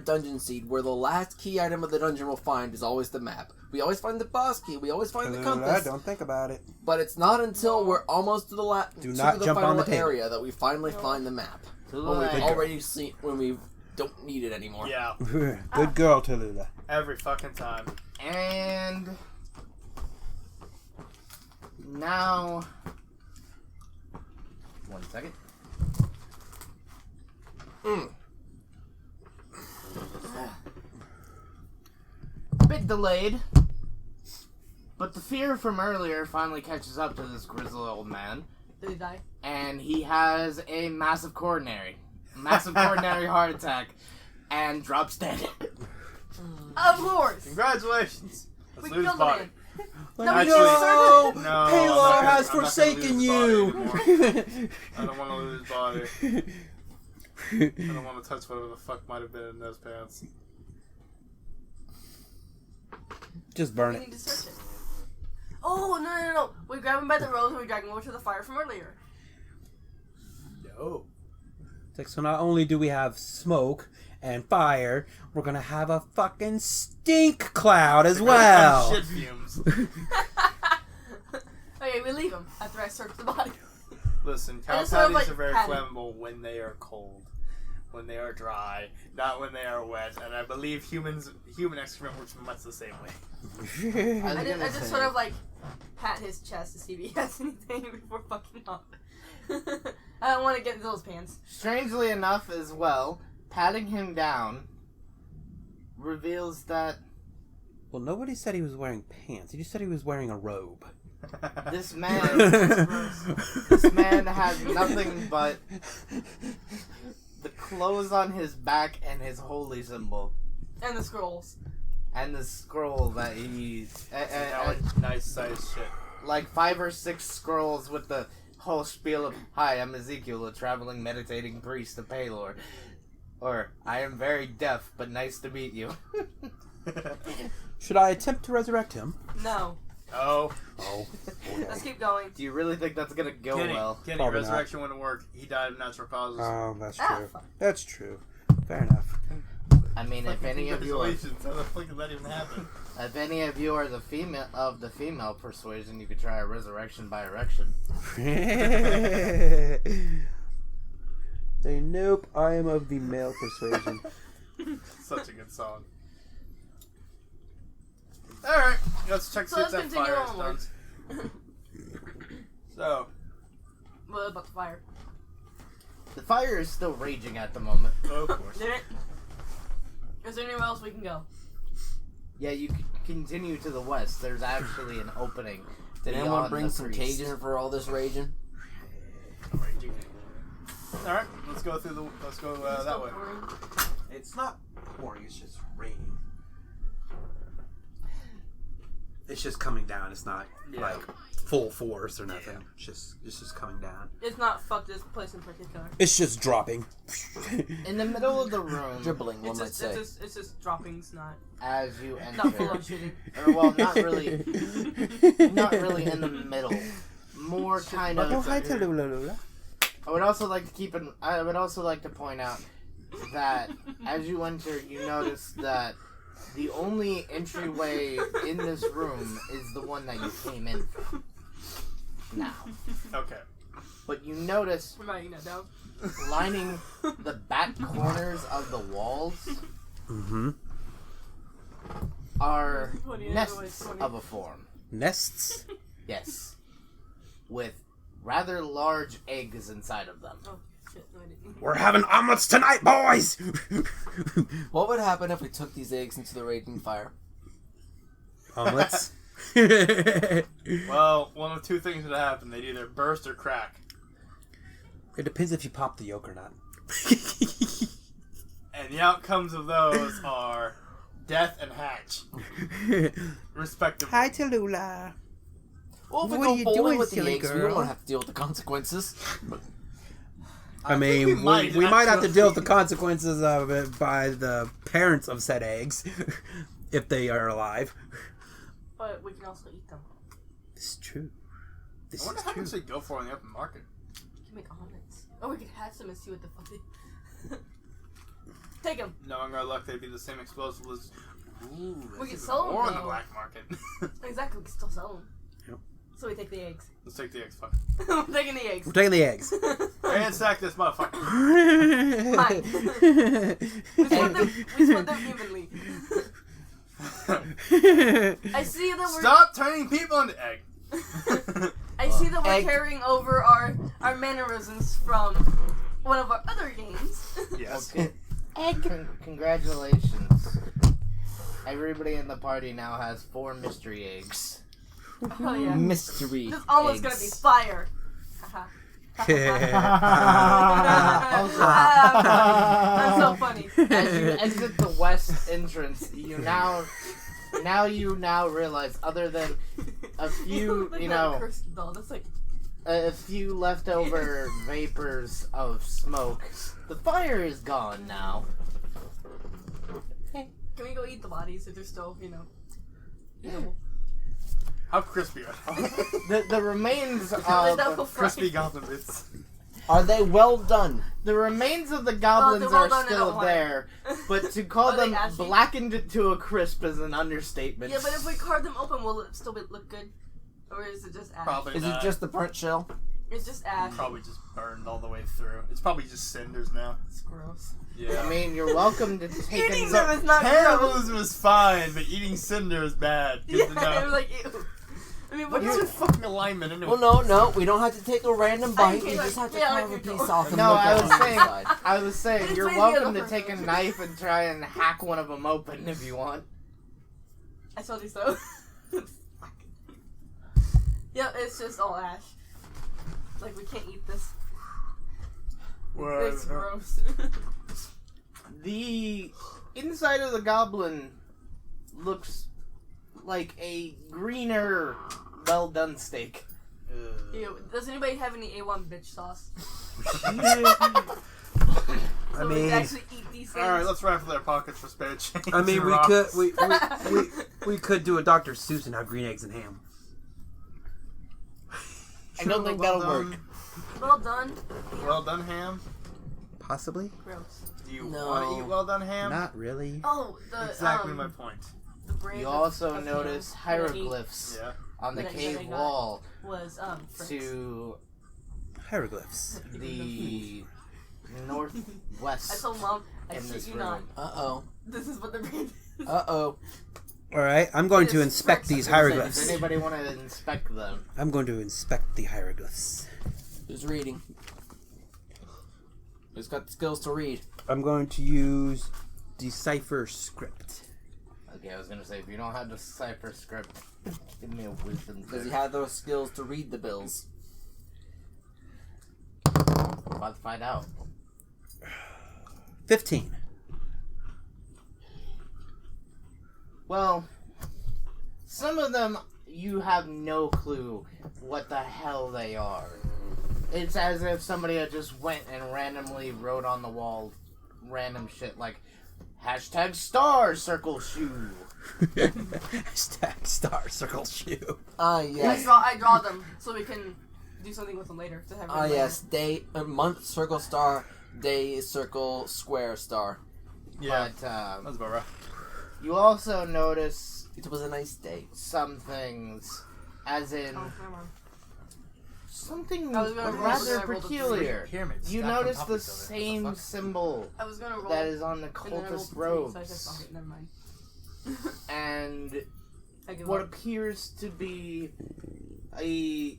dungeon seed where the last key item of the dungeon we'll find is always the map. We always find the boss key. We always find the compass. Don't think about it. But it's not until we're almost to the Do not the jump on final the table. area that we finally find the map. To the When we've left. already seen when we've don't need it anymore. Yeah, Good girl, Tallulah. every fucking time. And now, 1 second. Bit delayed, but the fear from earlier finally catches up to this grizzled old man, Did he die? and he has a massive coronary heart attack, and drops dead. Of course. Congratulations. We Let's lose killed the body. man. Actually, No! no, I'm Palar not gonna- has I'm not gonna forsaken lose you! body I don't want to lose body. I don't want to touch whatever the fuck might have been in those pants. Just burn We it. need to search it. Oh, no. We grab him by the rose and we drag him over to the fire from earlier. No. It's like, so not only do we have smoke and fire, we're gonna have a fucking stink cloud as well. Shit fumes. Okay, we leave him after I search the body. Listen, cow just sort of, patties like, are very pat it. flammable when they are cold. When they are dry, not when they are wet. And I believe human excrement works much the same way. I just sort of like pat his chest to see if he has anything before fucking off. I don't want to get into those pants. Strangely enough, as well, patting him down reveals that Well, nobody said he was wearing pants. He just said he was wearing a robe. this man has nothing but the clothes on his back and his holy symbol. And the scrolls. And the scroll that he... Nice size shit. like 5 or 6 scrolls with the whole spiel of, "Hi, I'm Ezekiel, a traveling meditating priest of Palor." Or, "I am very deaf, but nice to meet you." Should I attempt to resurrect him? No. Oh. Oh. Let's keep going. Do you really think that's gonna go well? Kenny, Probably resurrection wouldn't work. He died of natural causes. Oh, that's Ah, true. fuck. That's true. Fair enough. I mean, if any of you are, Congratulations. How the fuck did that even happen? if any of you are the female persuasion, you could try a resurrection by erection. Say nope. I am of the male persuasion. Such a good song. Alright, let's check So see if let's that continue fire is onward. done. So, What about the fire? The fire is still raging at the moment. of course. Did it? Is there anywhere else we can go? Yeah, you could continue to the west. There's actually an opening. Did anyone beyond bring the some priest. Cajun for all this raging? Alright, let's go through the. Let's go that way. It's not pouring. It's just raining. It's just coming down. It's not like full force or nothing. Yeah. It's just coming down. It's not fuck this place in particular. It's just dropping. In the middle of the room, Dribbling, one might say. It's just droppings, not as you not full enter, of shooting. or well, not really in the middle. More kind Oh, of. hi to Lula. I would also like to point out that as you enter, you notice that the only entryway in this room is the one that you came in from. Now, Okay. but you notice We're writing that down. lining the back corners of the walls Mm-hmm. are 28, nests 20. of a form. Nests. Yes, with rather large eggs inside of them. Oh shit! No, I didn't. We're having omelets tonight, boys. What would happen if we took these eggs into the raging fire? Omelets. Well, one of two things would happen. They'd either burst or crack. It depends if you pop the yolk or not. And the outcomes of those are death and hatch, respectively. Hi, Tallulah. Well, if we What are go you bowling doing, with the silly eggs, we girl? don't want to have to deal with the consequences. I mean, we might, we might have to actually. deal with the consequences of it by the parents of said eggs, if they are alive. But we can also eat them. This is true. I This wonder is how true. much they go for in the open market. We can make omelets. Or we can hatch them and see what the fuck they... Take them. Knowing our luck, they'd be the same explosive as. Ooh, We that's can even sell 'em, more in the though. black market. Exactly, we can still sell them. So we take the eggs. Let's take the eggs. Fuck. I'm taking the eggs. We're taking the eggs. Ransack this motherfucker. Fine. we split them evenly. I see that we're. Stop turning people into egg. I see that we're Egg. carrying over our mannerisms from one of our other games. Yes. Okay. Congratulations. Everybody in the party now has 4 mystery eggs. Oh yeah. Mystery. This almost gonna be fire. Haha. That's so funny. As you exit the west entrance, you now realize, other than a few, Look you at that know, cursed doll. That's like a few leftover vapors of smoke, the fire is gone now. Can we go eat the bodies if they're still, eatable? How crispy are they? The remains Double of fried. Crispy goblin bits. Are they well done? the goblins they're well are done in still Ohio. there, but to call Are they them ashy? blackened to a crisp is an understatement. Yeah, but if we carve them open, will it still look good? Or is it just ash? Probably Is not. it just the burnt shell? It's just ash. Probably just burned all the way through. It's probably just cinders now. It's gross. Yeah. I mean, you're welcome to take Eating a them is not gross. Cannibals was fine, but eating cinder is bad. Good Yeah, to I was know. like, ew. I mean, What's your fucking alignment anyway? Well, no, we don't have to take a random bite. Okay, You like, just have to yeah, carve a like you piece go. off and No, look I at was it on the saying- inside. I was saying, It's you're like welcome the to other take a person. knife and try and hack one of them open if you want. I told you so. Yeah, it's just all ash. Like, we can't eat this. It's gross. The inside of the goblin looks like a greener, well done steak. Ew. Does anybody have any A1 bitch sauce? I So we mean, can actually eat these things. Alright, let's rifle their pockets for spare change. I mean, and we rocks. could we could do a Dr. Seuss and have green eggs and ham. I don't think that'll work. Well done. Well done ham. Possibly. Gross. Do you No. want to eat well done ham? Not really. Oh, the Exactly my point. The brand You of- also of notice ham that I ate hieroglyphs Yeah. on the that I cave got. wall was Fritz. to Hieroglyphs. the I northwest told Mom, I in shit this you not. room. Uh-oh. This is what the brand is. Uh-oh. All right, I'm going to Yes, inspect Fritz. these Does hieroglyphs. anybody want to inspect them? I'm going to inspect the hieroglyphs. Who's reading? Who's got the skills to read? I'm going to use decipher script. Okay, I was gonna say, if you don't have the cipher script, give me a wisdom Does he check. have those skills to read the bills? We're about to find out. 15. Well, some of them you have no clue what the hell they are. It's as if somebody had just went and randomly wrote on the wall random shit like hashtag star circle shoe. Hashtag star circle shoe. Yes. I draw them so we can do something with them later. To have them later. Yes. Day, month, circle, star. Day, circle, square, star. Yeah. But That's about right. you also notice It was a nice day. some things, as in Oh, never mind. something I was gonna roll rather the- I rolled a peculiar. Pyramids You stacked on notice top the of each other. What same the fuck? symbol I was gonna roll. that is on the and then I rolled cultist the three, robes, So I just, okay, never mind. and I give what up. appears to be a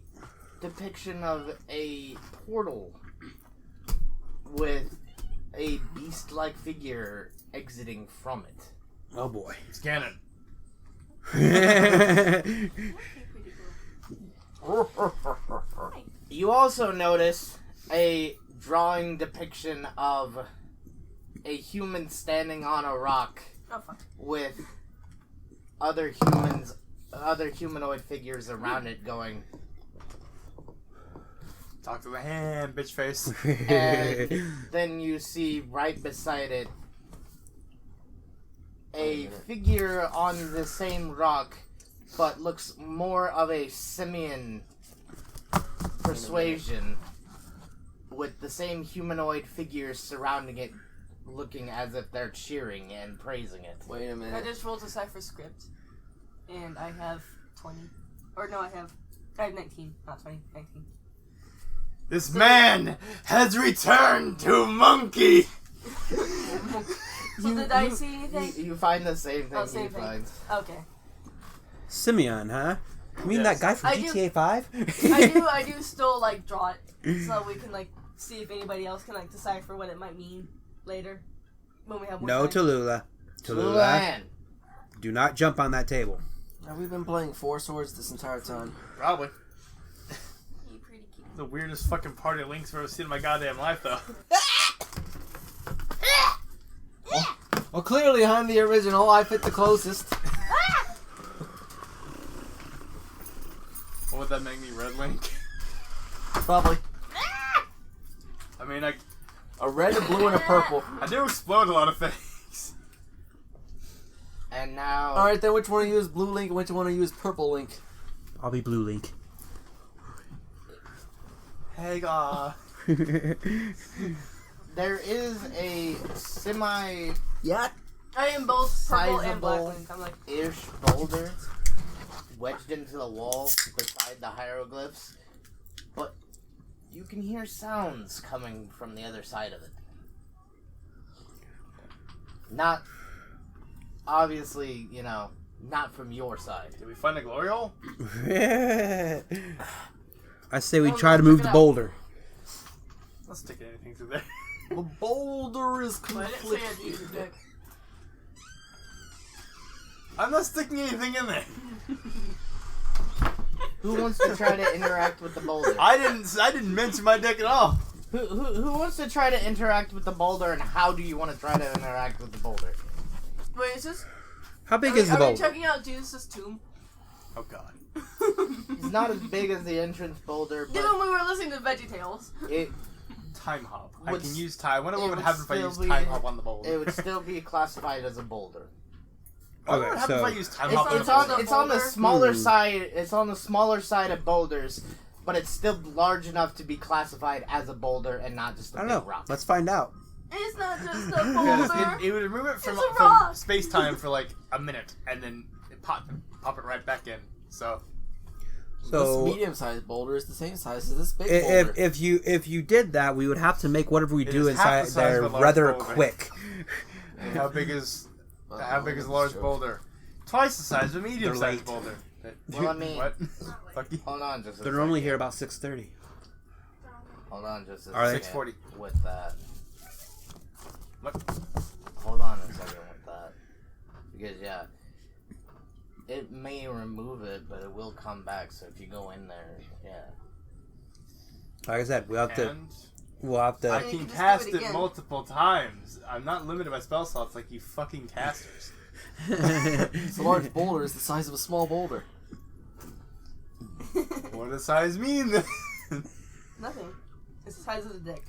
depiction of a portal with a beast-like figure exiting from it. Oh boy. It's canon. You also notice a drawing depiction of a human standing on a rock Oh fuck. with other humanoid figures around it going, Talk to the ham, bitch face. and then you see right beside it a figure on the same rock, but looks more of a simian persuasion, with the same humanoid figures surrounding it, looking as if they're cheering and praising it. Wait a I minute. just rolled a cipher script, and I have 20. Or no, I have I have 19, not 20. 19. This man has returned to monkey. So did I see anything? You find the same thing same he thing. finds. Okay. Simeon, huh? You mean Yes. that guy from I do- GTA 5? I do still like draw it so we can like see if anybody else can like decipher what it might mean later when we have more No, time. Tallulah. Tallulah, Luan. do not jump on that table. Have we been playing Four Swords this entire time? Probably. You pretty cute. The weirdest fucking party of Links I've ever seen in my goddamn life, though. Well, clearly I'm the original. I fit the closest. What would that make me, Red Link? Probably. I mean, A red, a blue, and a purple. I do explode a lot of things. And now... Alright, then which one of you is Blue Link and which one of you is Purple Link? I'll be Blue Link. Hey, There is a semi... Yeah. I am both purple and black Sizable. link. I'm like, ish boulder wedged into the wall beside the hieroglyphs, but you can hear sounds coming from the other side of it. Not, obviously, not from your side. Did we find a glory hole? I say we Oh, try to check move it the out. boulder. Let's stick anything through there. The boulder is I didn't say complete. I'd use your dick. I'm not sticking anything in there. Who wants to try to interact with the boulder? I didn't mention my dick at all. Who wants to try to interact with the boulder, and how do you want to try to interact with the boulder? Wait, is this? How big is the Are we boulder? checking out Jesus' tomb? Oh god. It's not as big as the entrance boulder, Even but when we were listening to VeggieTales. it Time hop. I Would can s- use time. What it would would happen if I still used be- time hop on the boulder? it would still be classified as a boulder. What Okay, would happen so- if I used time It's hop on It's the on boulder? it's on the boulder? smaller side. It's on the smaller side of boulders, but it's still large enough to be classified as a boulder and not just a I don't big know. rock. Let's find out. It's not just a Because boulder. it would remove it from, It's a from rock. space time for like a minute, and then it pop it right back in. So This So medium-sized boulder is the same size as this big if boulder. if you did that, we would have to make whatever we It do is half the inside size there of a large rather boulder. quick. how big is Oh, a that's large true. boulder? Twice the size of a They're medium-sized late. boulder. Well, I mean- what? Fuck you. Hold on, just a They're normally second. here about 6:30. Hold on, just a Are they? second. 6:40. With that. What? Hold on a second with that, because it may remove it, but it will come back. So if you go in there, Like I said, we'll have to. And We'll have I you to. can can just cast do it it again. multiple times. I'm not limited by spell slots like you fucking casters. It's a large boulder is the size of a small boulder. What does size mean then? Nothing. It's the size of the dick.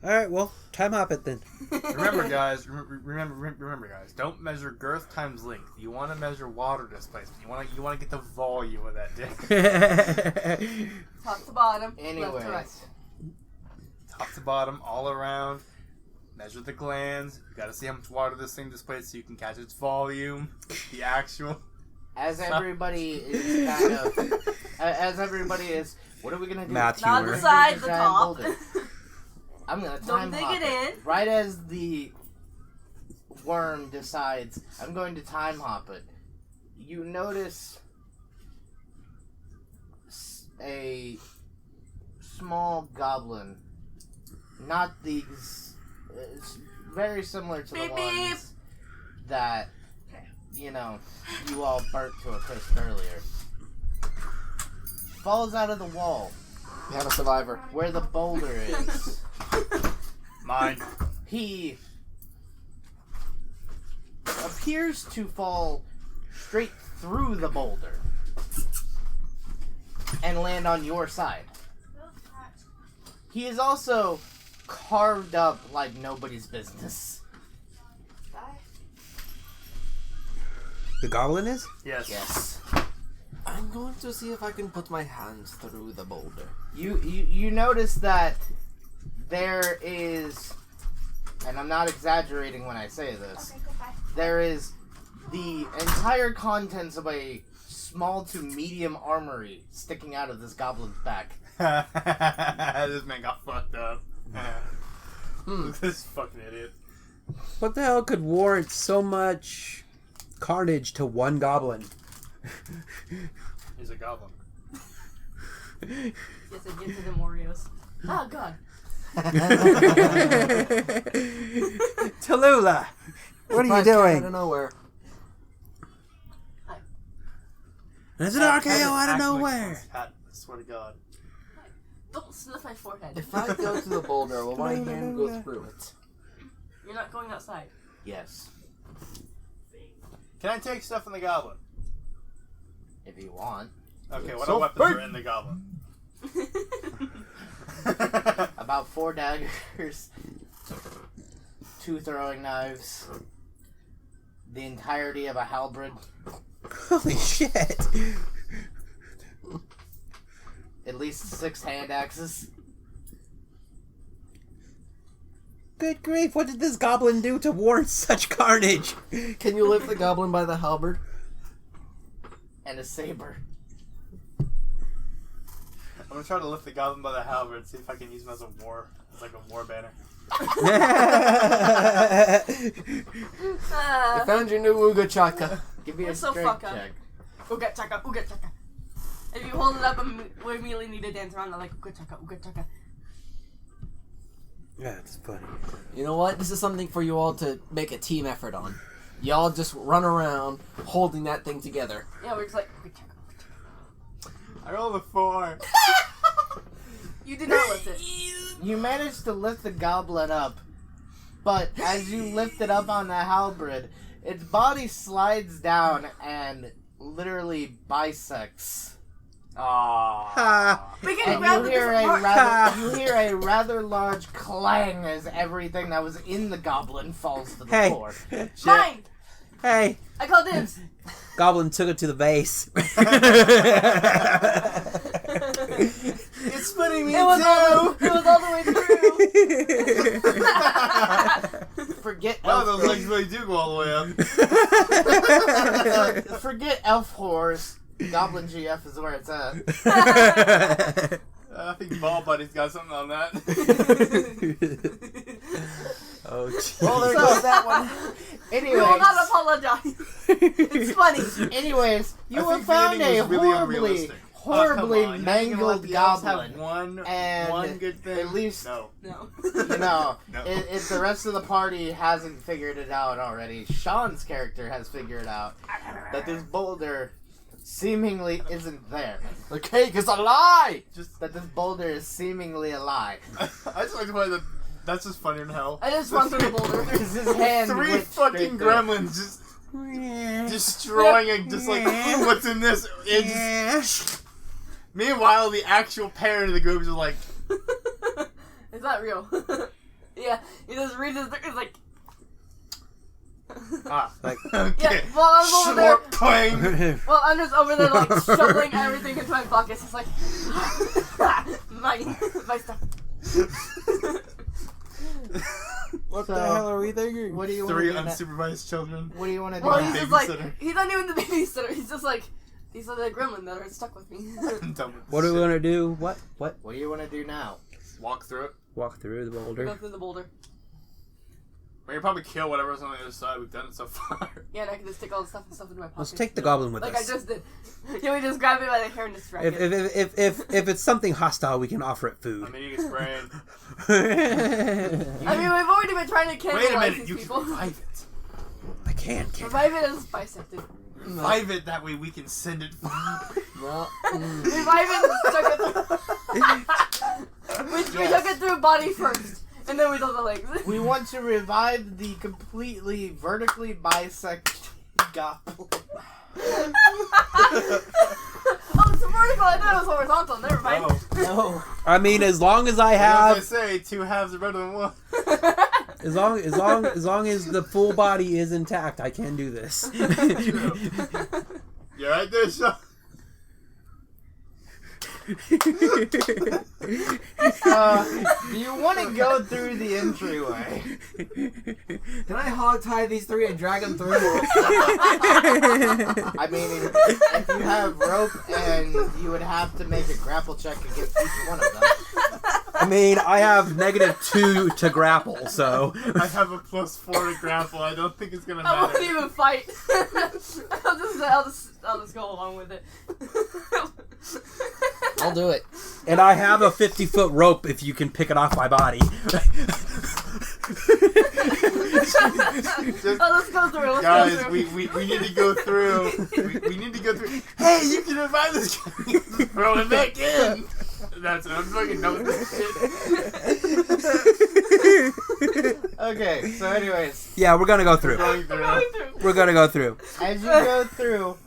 All right, well, time hop it then. Remember, guys. Remember, guys. Don't measure girth times length. You want to measure water displacement. You want to get the volume of that dick. Top to bottom, left to Anyways, right. Top to bottom, all around. Measure the glands. You gotta see how much water this thing displays so you can catch its volume. The actual. as everybody is kind of, as everybody is, what are we gonna do? Math Not humor. the side, the Giant top. boulder. I'm gonna Don't time dig hop it in. right as the worm decides. I'm going to time hop it. You notice a small goblin. Not these. It's very similar to the Beep, ones that you all burnt to a crisp earlier. Falls out of the wall We have a survivor. where the boulder is. Mine. He appears to fall straight through the boulder and land on your side. He is also carved up like nobody's business. The goblin is? Yes. Yes. I'm going to see if I can put my hands through the boulder. You notice that there is, and I'm not exaggerating when I say this, there is the entire contents of a small to medium armory sticking out of this goblin's back. This man got fucked up. This fucking idiot. What the hell could warrant so much carnage to one goblin? He's a goblin. Yes, I give to them Oreos. Oh god. Tallulah, what are you Surprise cat doing? Out of nowhere. There's an Hat- RKO hat- out of act like nowhere. this hat, I swear to God. Don't sniff my forehead. If I go to the boulder, will my hand go through it? You're not going outside. Yes, Can I take stuff in the goblin? if you want. Okay, what So weapons are big. in the goblin? About 4 daggers, 2 throwing knives, the entirety of a halberd, Holy shit. at least 6 hand axes, Good grief, what did this goblin do to warrant such carnage? Can you lift the goblin by the halberd? and a saber. I'm gonna try to lift the goblin by the halberd and see if I can use him as a war banner. I found your new Uga Chaka. Give me a You're so strength fuck up. check. Uga chaka, uga chaka. If you hold it up, we immediately need to dance around it like uga chaka, uga chaka. Yeah, it's funny. You know what? This is something for you all to make a team effort on. Y'all just run around holding that thing together. Yeah, we're just like uga chaka. I rolled a 4. You did not lift it. You managed to lift the goblin up, but as you lift it up on the halberd, its body slides down and literally bisects. Ha! We can And grab you the hear a different rather large clang as everything that was in the goblin falls to the Hey. floor. Mine! Hey, I call dibs. goblin took it to the base. It's spinning me It was all the way through. Forget Wow, elf those legs really do go all the way up. Forget elf horse. Goblin GF is where it's at. I think Ball Buddy's got something on that. Oh, jeez. Well, there goes that one. We will not Anyways, apologize. It's funny. you I have think found Vanning a was really horribly, unrealistic. horribly Oh, come on. You're gonna let mangled the elves goblin. have one And good thing. at least No. No. you know, No. if the rest of the party hasn't figured it out already, Sean's character has figured out that this boulder seemingly isn't there. The cake is a lie! Just That this boulder is seemingly a lie. I just like the way that that's just funnier than hell. I just run through the boulder. Because his hand 3 went fucking straight through. gremlins just destroying it, just like what's in this? It just... Meanwhile, the actual parent of the group is like, It's not real. Yeah, he just reads his. It's like. Like, okay. Yeah, well, I was over there. Short clang. Well, I'm just over there, like, shoveling everything into my buckets. It's like. my stuff. what So, the hell are we thinking? What do you want 3 to do? unsupervised children. What do you want to do? Well, now? he's just like. Babysitter. He's not even the babysitter. He's just like. These are the gremlin that are stuck with me. I'm done with What this are we shit. gonna do? What? What do you want to do now? Walk through it. Walk through the Go boulder. through the boulder. We can probably kill whatever's on the other side. We've done it so far. Yeah, and I can just take all the stuff and stuff into my pocket. Let's take the goblin with Like us. I just did. Can we just grab it by the hair and just drag If it? if it's something hostile, we can offer it I food. mean, you can spray it. I mean, we've already been trying to Wait a cannibalize minute, these you people. can revive it. I can't. Revive it as bisected. Revive it, that way we can send it. Well, Revive it and stuck it through. We took it through body first, and then we did the legs. We want to revive the completely vertically bisected goblin. Oh, it's vertical. I thought it was horizontal. Never mind. No. I mean, as long as I As I have, say, 2 halves are better than 1. as long as the full body is intact, I can do this. You're right there, Sean. Do you want to go through the entryway? Can I hog tie these three and drag them through? I mean, if you have rope, and you would have to make a grapple check against each one of them. I mean, I have -2 to grapple, so. I have a +4 to grapple. I don't think it's gonna I matter. won't even fight. I'll just go along with it. I'll do it. And I have a 50-foot rope if you can pick it off my body. Let's go through. Let's Guys, go through. we need to go through. We need to go through. Hey, you can revive this guy. Throw him back in. That's what I'm fucking know this shit. Okay, so anyways, Yeah, we're gonna go through. Going through. We're gonna go through. as you go through,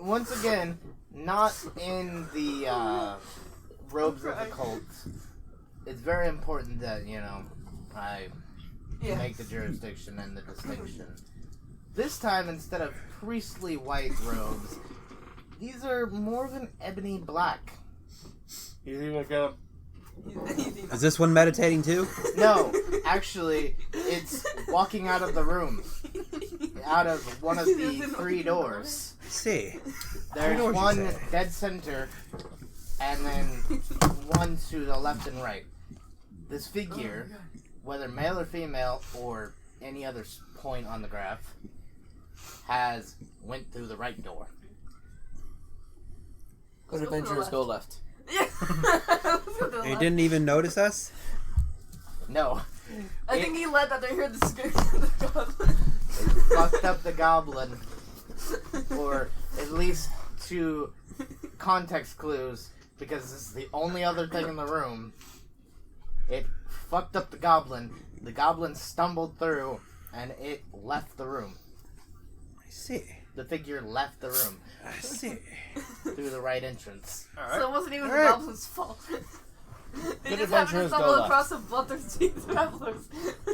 once again, not in the robes of the cult. It's very important that, I Yeah. make the jurisdiction and the distinction. This time, instead of priestly white robes, these are more of an ebony black. You think like a Is this one meditating too? No, actually, it's walking out of the room. Out of one of the 3 doors. Let's see. There's doors, you one say? dead center, and then one to the left and right. This figure, whether male or female, or any other point on the graph, has went through the right door. Good Let's go to the adventurers go left. Yeah. Let's go to the He left. didn't even notice us? No, I think he led that they heard the scream of the goblin. fucked up the goblin, or at least 2 context clues, because this is the only other thing in the room. It fucked up the goblin. The goblin stumbled through, and it left the room. I see. The figure left the room I see. through the right entrance. So it wasn't even the Alright. goblin's fault. They Good just happened to adventurers go stumble left. across a bloodthirsty travelers.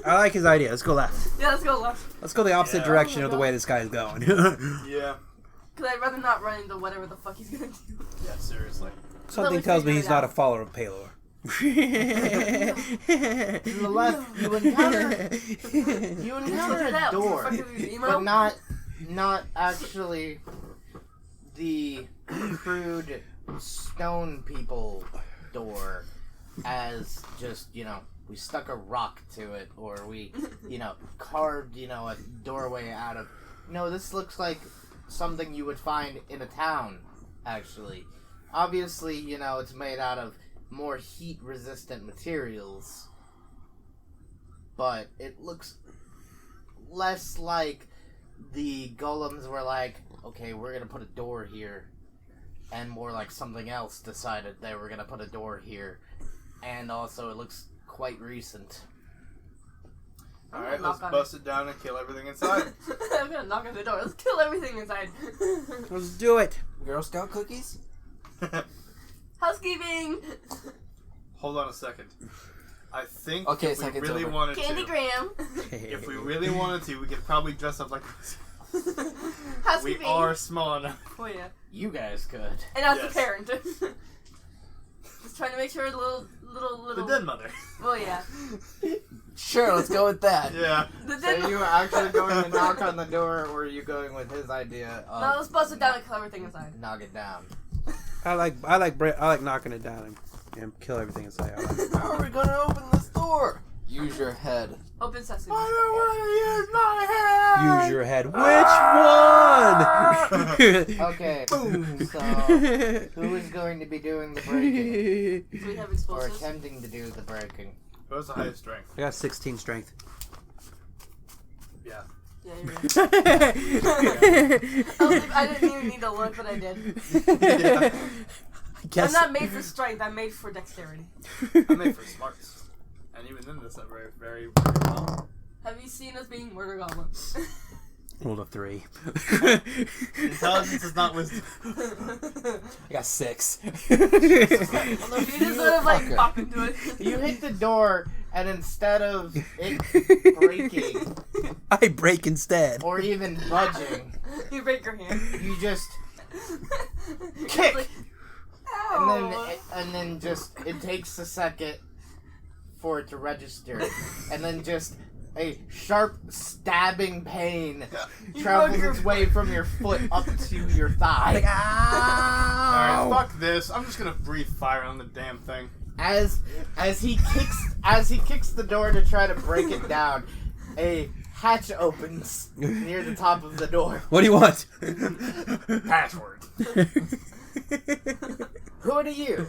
I like his idea. Let's go left. Yeah, let's go left. Let's go the opposite Yeah. direction Oh my of the God. way this guy's going. yeah. Because I'd rather not run into whatever the fuck he's gonna do. Yeah, seriously. Something tells me he's not a follower of Palor. To the left, you encounter a door, but not actually the crude stone people door, as just, we stuck a rock to it, or we, carved, a doorway out of. No, this looks like something you would find in a town, actually. Obviously, it's made out of more heat-resistant materials, but it looks less like the golems were like, okay, we're gonna put a door here, and more like something else decided they were gonna put a door here, and also it looks quite recent. Alright, Knock let's on bust it down and kill everything inside. I'm gonna knock on the door. Let's kill everything inside. Let's do it. Girl Scout cookies? Housekeeping! Hold on a second. I think Okay, if we second's really over. wanted Candy to, Graham. if we really wanted to, we could probably dress up like this. We Housekeeping. are small enough. Oh yeah. You guys could. And as Yes. the parent. Just trying to make sure the little. The dead mother. Oh yeah. Sure, let's go with that. Yeah. The So dead are you actually going to knock on the door, or are you going with his idea of No, let's bust it down and kill everything inside. knock it down? I like knocking it down and kill everything inside. I like it. How are we gonna open this door? Use your head. Open sesame. I don't want to use my head. Use your head. Which one? Okay. So who is going to be doing the breaking, Do we have or explosives? attempting to do the breaking? What's the highest strength? I got 16 strength. Yeah. Yeah, you're right. I didn't even need to look, but I did. I I'm guess. not made for strength, I'm made for dexterity. I'm made for smarts. And even then, that's not very, very well. Have you seen us being murder goblins? Rolled a 3. Intelligence is not wisdom. I got 6. You just sort of like fucker. pop into it. You hit the door, and instead of it breaking I break instead. or even budging, You break your hand. you just Kick! Like, And then just it takes a second for it to register, and then just a sharp stabbing pain travels its way from your foot up to your thigh. Alright, fuck this. I'm just gonna breathe fire on the damn thing. As he kicks the door to try to break it down, a hatch opens near the top of the door. What do you want? Password. Who are you?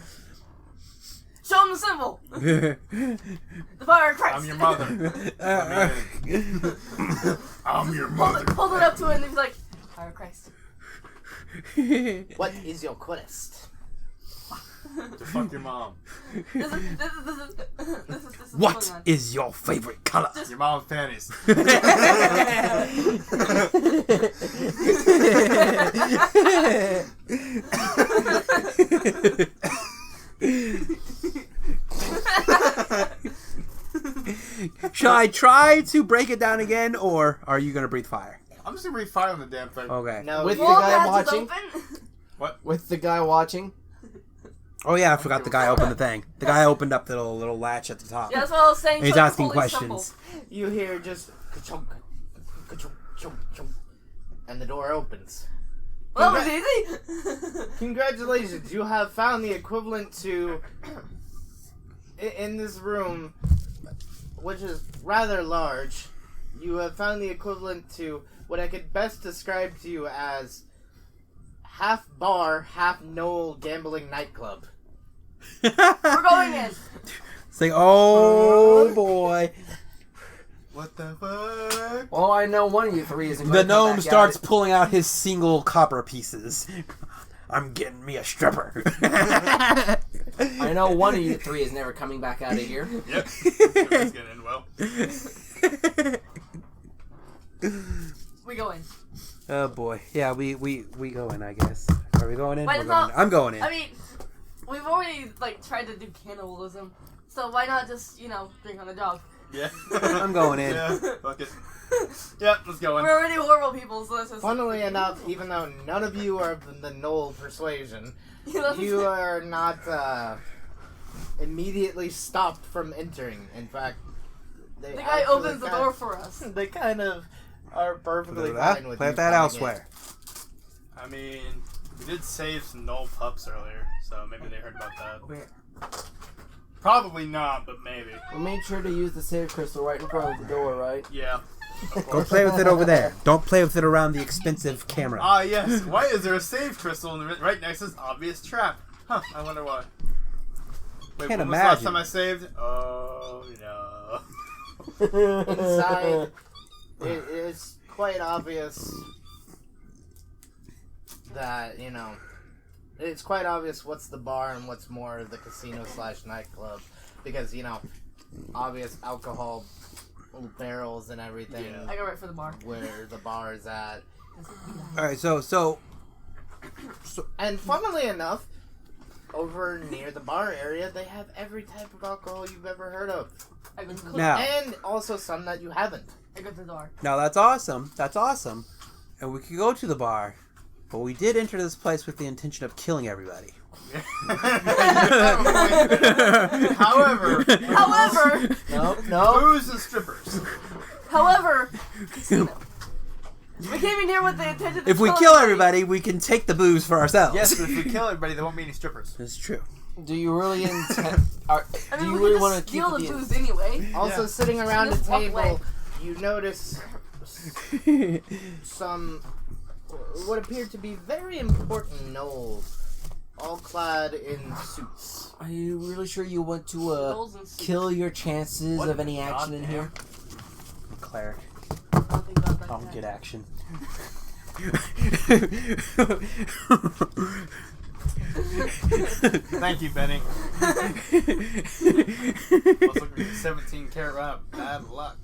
show him the symbol. The fire of Christ. I'm your mother. I'm your mother. Hold it up to it and he's like, fire of Christ. What is your quest? To fuck your mom. This is What is your favorite color? Your mom's panties. Shall I try to break it down again, or are you gonna breathe fire? I'm just gonna breathe fire on the damn thing. Okay. No, With you- the All guy hatches watching? open. With the guy watching? Oh yeah, I forgot the guy opened the thing. The guy opened up the little latch at the top. Yeah, that's what I was saying. He's show him the asking holy questions. symbol. you hear just ka-chunk, ka-chunk, chunk, chunk, and the door opens. Well, that was easy. Congratulations, you have found the equivalent to in this room, which is rather large. You have found the equivalent to what I could best describe to you as half bar, half Gnoll gambling nightclub. We're going in. It's like, oh boy. What the fuck? Well, I know one of you three isn't The going to come gnome back starts out. pulling out his single copper pieces. I'm getting me a stripper. I know one of you three is never coming back out of here. Yep. It's gonna end well. We go in. Oh boy. Yeah, we go in, I guess. Are we going in? Why We're not- going in. I'm going in. I mean, we've already tried to do cannibalism, so why not just drink on the job? Yeah. I'm going in. Yeah. Fuck it. Yep. Let's go in. We're already horrible people, so let's just. Funnily enough, even though none of you are of the Gnoll persuasion, you are not immediately stopped from entering. In fact, The guy opens the door for us. They kind of are perfectly Plant fine with that you coming elsewhere. I mean, we did save some Gnoll pups earlier, so maybe they heard about that. Where? Probably not, but maybe. We made sure to use the save crystal right in front of the door, right? Yeah. Of Go course. play with it over there. Don't play with it around the expensive camera. Ah, yes. Why is there a save crystal right next to this obvious trap? Huh, I wonder why. Wait, Can't when was the last imagine. time I saved? Oh, no. in. Inside, it is quite obvious that, it's quite obvious what's the bar and what's more the casino/nightclub. Because, obvious alcohol barrels and everything. Yeah. I go right for the bar. Where the bar is at. All right, so And funnily enough, over near the bar area, they have every type of alcohol you've ever heard of. I go to the Now- And also some that you haven't. I go to the door. now that's awesome. That's awesome. And we could go to the bar, but we did enter this place with the intention of killing everybody. However, However, No. booze and strippers. casino. We came in here with the intention of If we kill everybody, we can take the booze for ourselves. Yes, but if we kill everybody, there won't be any strippers. That's true. Do you really intend... I do mean, you we really can want just to keep steal the the... booze anyway. Also, Yeah. sitting around a Just walk table, away. you notice some what appear to be very important gnolls, all clad in suits. Are you really sure you want to Rolls and suits. kill your chances What of any the action in here? Cleric. I don't think about that I'll yet. get action. Thank you, Benny. I was looking for 17 carat round. Bad luck.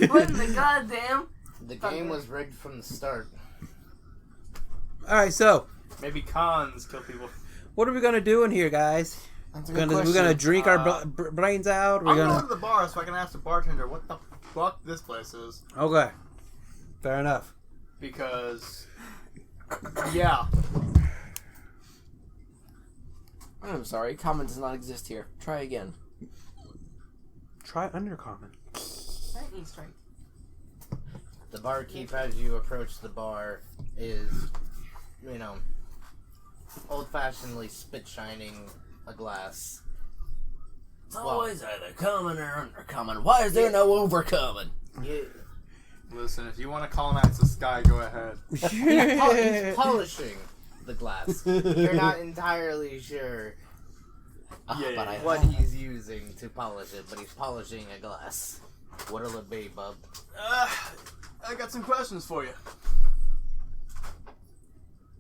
What in the goddamn? The game was rigged from the start. All right, so Maybe cons kill people. what are we gonna do in here, guys? That's a We're good gonna question. drink our brains out. We're I'm going gonna. to the bar so I can ask the bartender what the fuck this place is. Okay, fair enough. Because, yeah. I'm sorry, common does not exist here. Try again. Try undercommon. Lightning strike. The barkeep, as you approach the bar, is, old-fashionedly spit-shining a glass. It's always either common or undercommon. Why is there no overcommon? Yeah. Listen, if you want to colonize the sky, go ahead. He's polishing the glass. You're not entirely sure Yeah. what he's using to polish it, but he's polishing a glass. What'll it be, bub? I got some questions for you.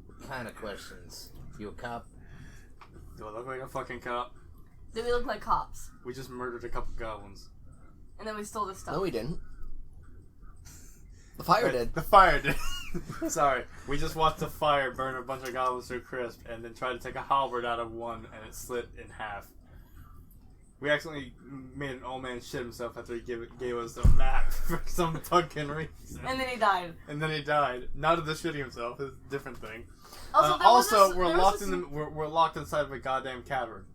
What kind of questions? You a cop? Do I look like a fucking cop? Do we look like cops? We just murdered a couple goblins. And then we stole this stuff. No, we didn't. The fire did. The fire did. Sorry. We just watched the fire burn a bunch of goblins to a crisp and then tried to take a halberd out of one and it slit in half. We accidentally made an old man shit himself after he gave us a map for some fucking reason. And then he died. And then he died. Not of the shitting himself. It's a different thing. Also, We're locked inside of a goddamn cavern.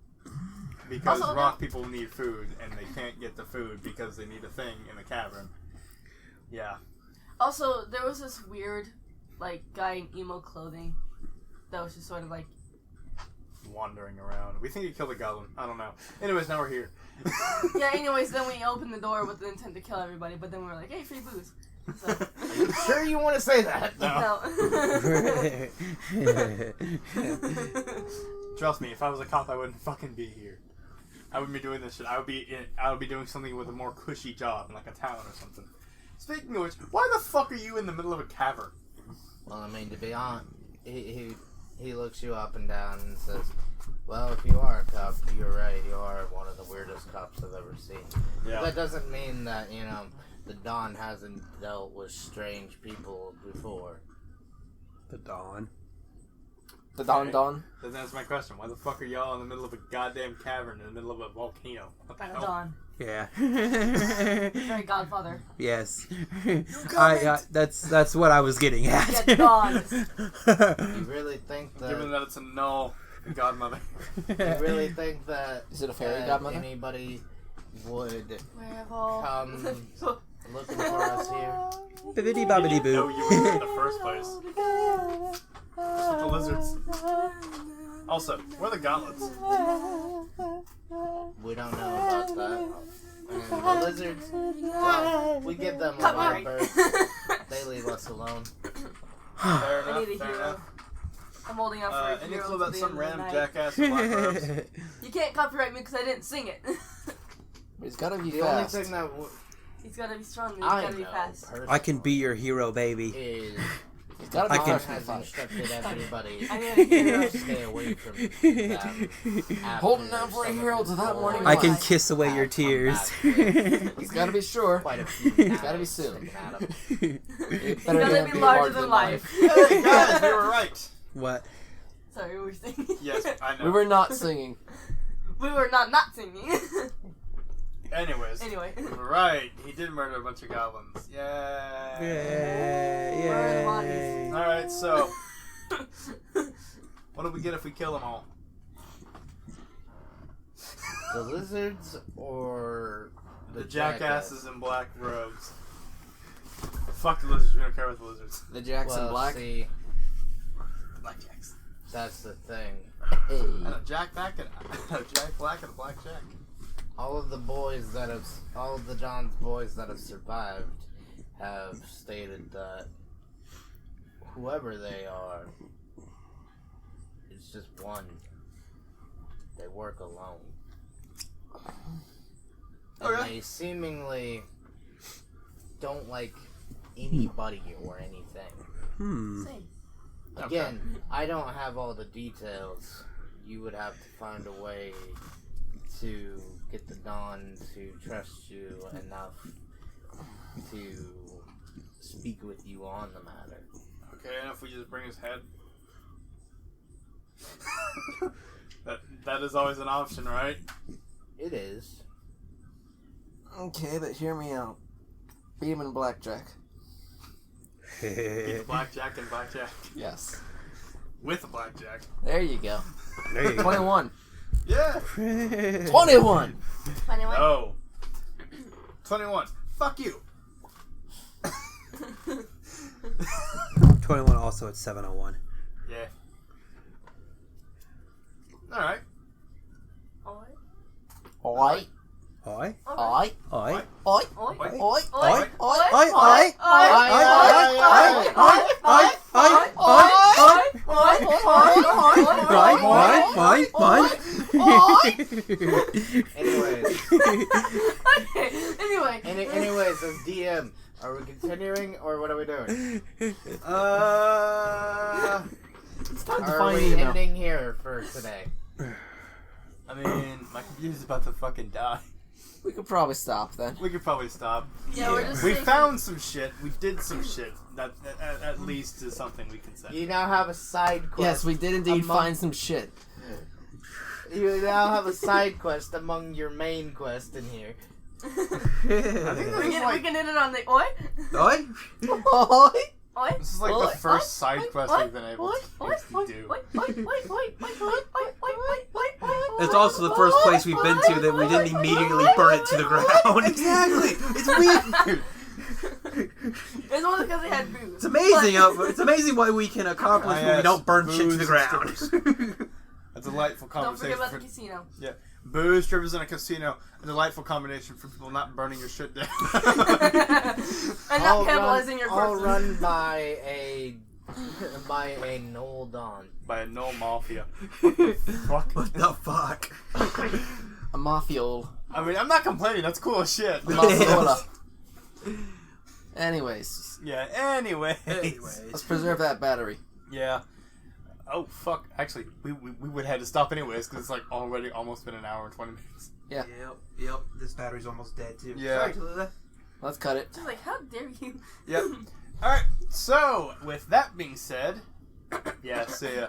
Because Also, rock people need food and they can't get the food because they need a thing in the cavern. Yeah. Also, there was this weird, guy in emo clothing that was just sort of Wandering around. We think he killed a goblin. I don't know. Anyways, now we're here. Yeah, anyways, then we opened the door with the intent to kill everybody, but then we were like, hey, free booze. So, Are you sure you want to say that? No. No. Trust me, if I was a cop, I wouldn't fucking be here. I wouldn't be doing this shit. I would be doing something with a more cushy job, in a town or something. Speaking of which, why the fuck are you in the middle of a cavern? Well, I mean, to be honest, he looks you up and down and says, well, if you are a cop, you're right. You are one of the weirdest cops I've ever seen. Yeah. That doesn't mean that, the Dawn hasn't dealt with strange people before. The Dawn. The Don. Doesn't answer my question. Why the fuck are y'all in the middle of a goddamn cavern in the middle of a volcano? What the hell? Dawn. Yeah. Very Godfather. Yes. That's what I was getting at. Get Dawn. You really think that... Given that it's a null godmother. You really think that... Is it a fairy godmother? Anybody would Where have all... come looking for us here? Bibbidi bobbidi boo. No, you were in the first place. The lizards. Also, where are the gauntlets? We don't know about that. And the lizards, well, we give them a lot of birth. They leave us alone. Fair I enough, need a fair hero. enough. I'm holding out for a Any hero. clue till about the some end of the random night. jackass in black robes? You can't copyright me because I didn't sing it. It's gotta be The fast. only thing that He's gotta be strong. He's I gotta be know fast. I can be your hero, baby. is It's gotta be I can- fast. has instructed everybody I need a hero. to stay away from them. Holding out for a hero to that morning I can light. kiss away your tears. It's gotta be sure. Quite a few. It's gotta be soon. He's It gotta be larger than life. Hey guys, we were right. What? Sorry, we were singing. Yes, I know. We were not singing. We were not singing. Anyways, Anyway. we were right. He did murder a bunch of goblins. Yay. Where are the bodies? All right, so what do we get if we kill them all? The lizards or The jackasses in black robes. Fuck the lizards. We don't care about the lizards. The Jackson Well, Black. see, Blackjacks. that's the thing. Hey. And a Jack Black and a Jack Black and a Black Jack. All of the John's boys that have survived have stated that whoever they are, it's just one. They work alone. And Okay. they seemingly don't like anybody or anything. Same. Again, I don't have all the details. You would have to find a way to get the Dawn to trust you enough to speak with you on the matter. Okay, and if we just bring his head? that is always an option, right? It is. Okay, but hear me out. Beat him in blackjack. Beat the blackjack and blackjack. Yes. With a blackjack. There you go. There you go. 21. Yeah. 21. 21. No. 21. Fuck you. 21 also at 701. Yeah. Alright. Oi. Oi. Oi. Oi. Oi. Oi. Oi. Oi. Oi. Oi. Oi. Oi. Anyways, as DM, are we continuing or what are we doing? It's time to Are find we email. ending here for today? I mean, my computer's about to fucking die. We could probably stop then. We could probably stop. Yeah, we're just We thinking- found some shit. We did some shit. That at least is something we can say. You now have a side quest. Yes, we did indeed among- find some shit. You now have a side quest among your main quest in here. I think We can hit it on the oi. Oi. Oi. Oi. this is like the first side quest we've been able to actually do. It's also the first place we've been to that we didn't immediately burn it to the ground. Exactly. It's weird. It's only because they had booze. It's amazing. It's amazing what we can accomplish when we don't burn shit to the Booze ground. A delightful Don't conversation. forget about the casino. Booze, strippers, and a casino. A delightful combination for people not burning your shit down. And not cannibalizing your All corpses. run by a Gnoll Dawn. By a Gnoll Mafia. Fuck. What the fuck? A mafiol. I mean, I'm not complaining. That's cool as shit. A mafiola. Anyways, Yeah, anyway. let's preserve that battery. Yeah. Oh, fuck. Actually, we would have had to stop anyways because it's like already almost been an hour and 20 minutes. Yeah. Yep. This battery's almost dead too. Yeah. Sorry, Tallulah. Let's cut it. Just like, how dare you? Yep. Alright, so, with that being said, yeah, see ya.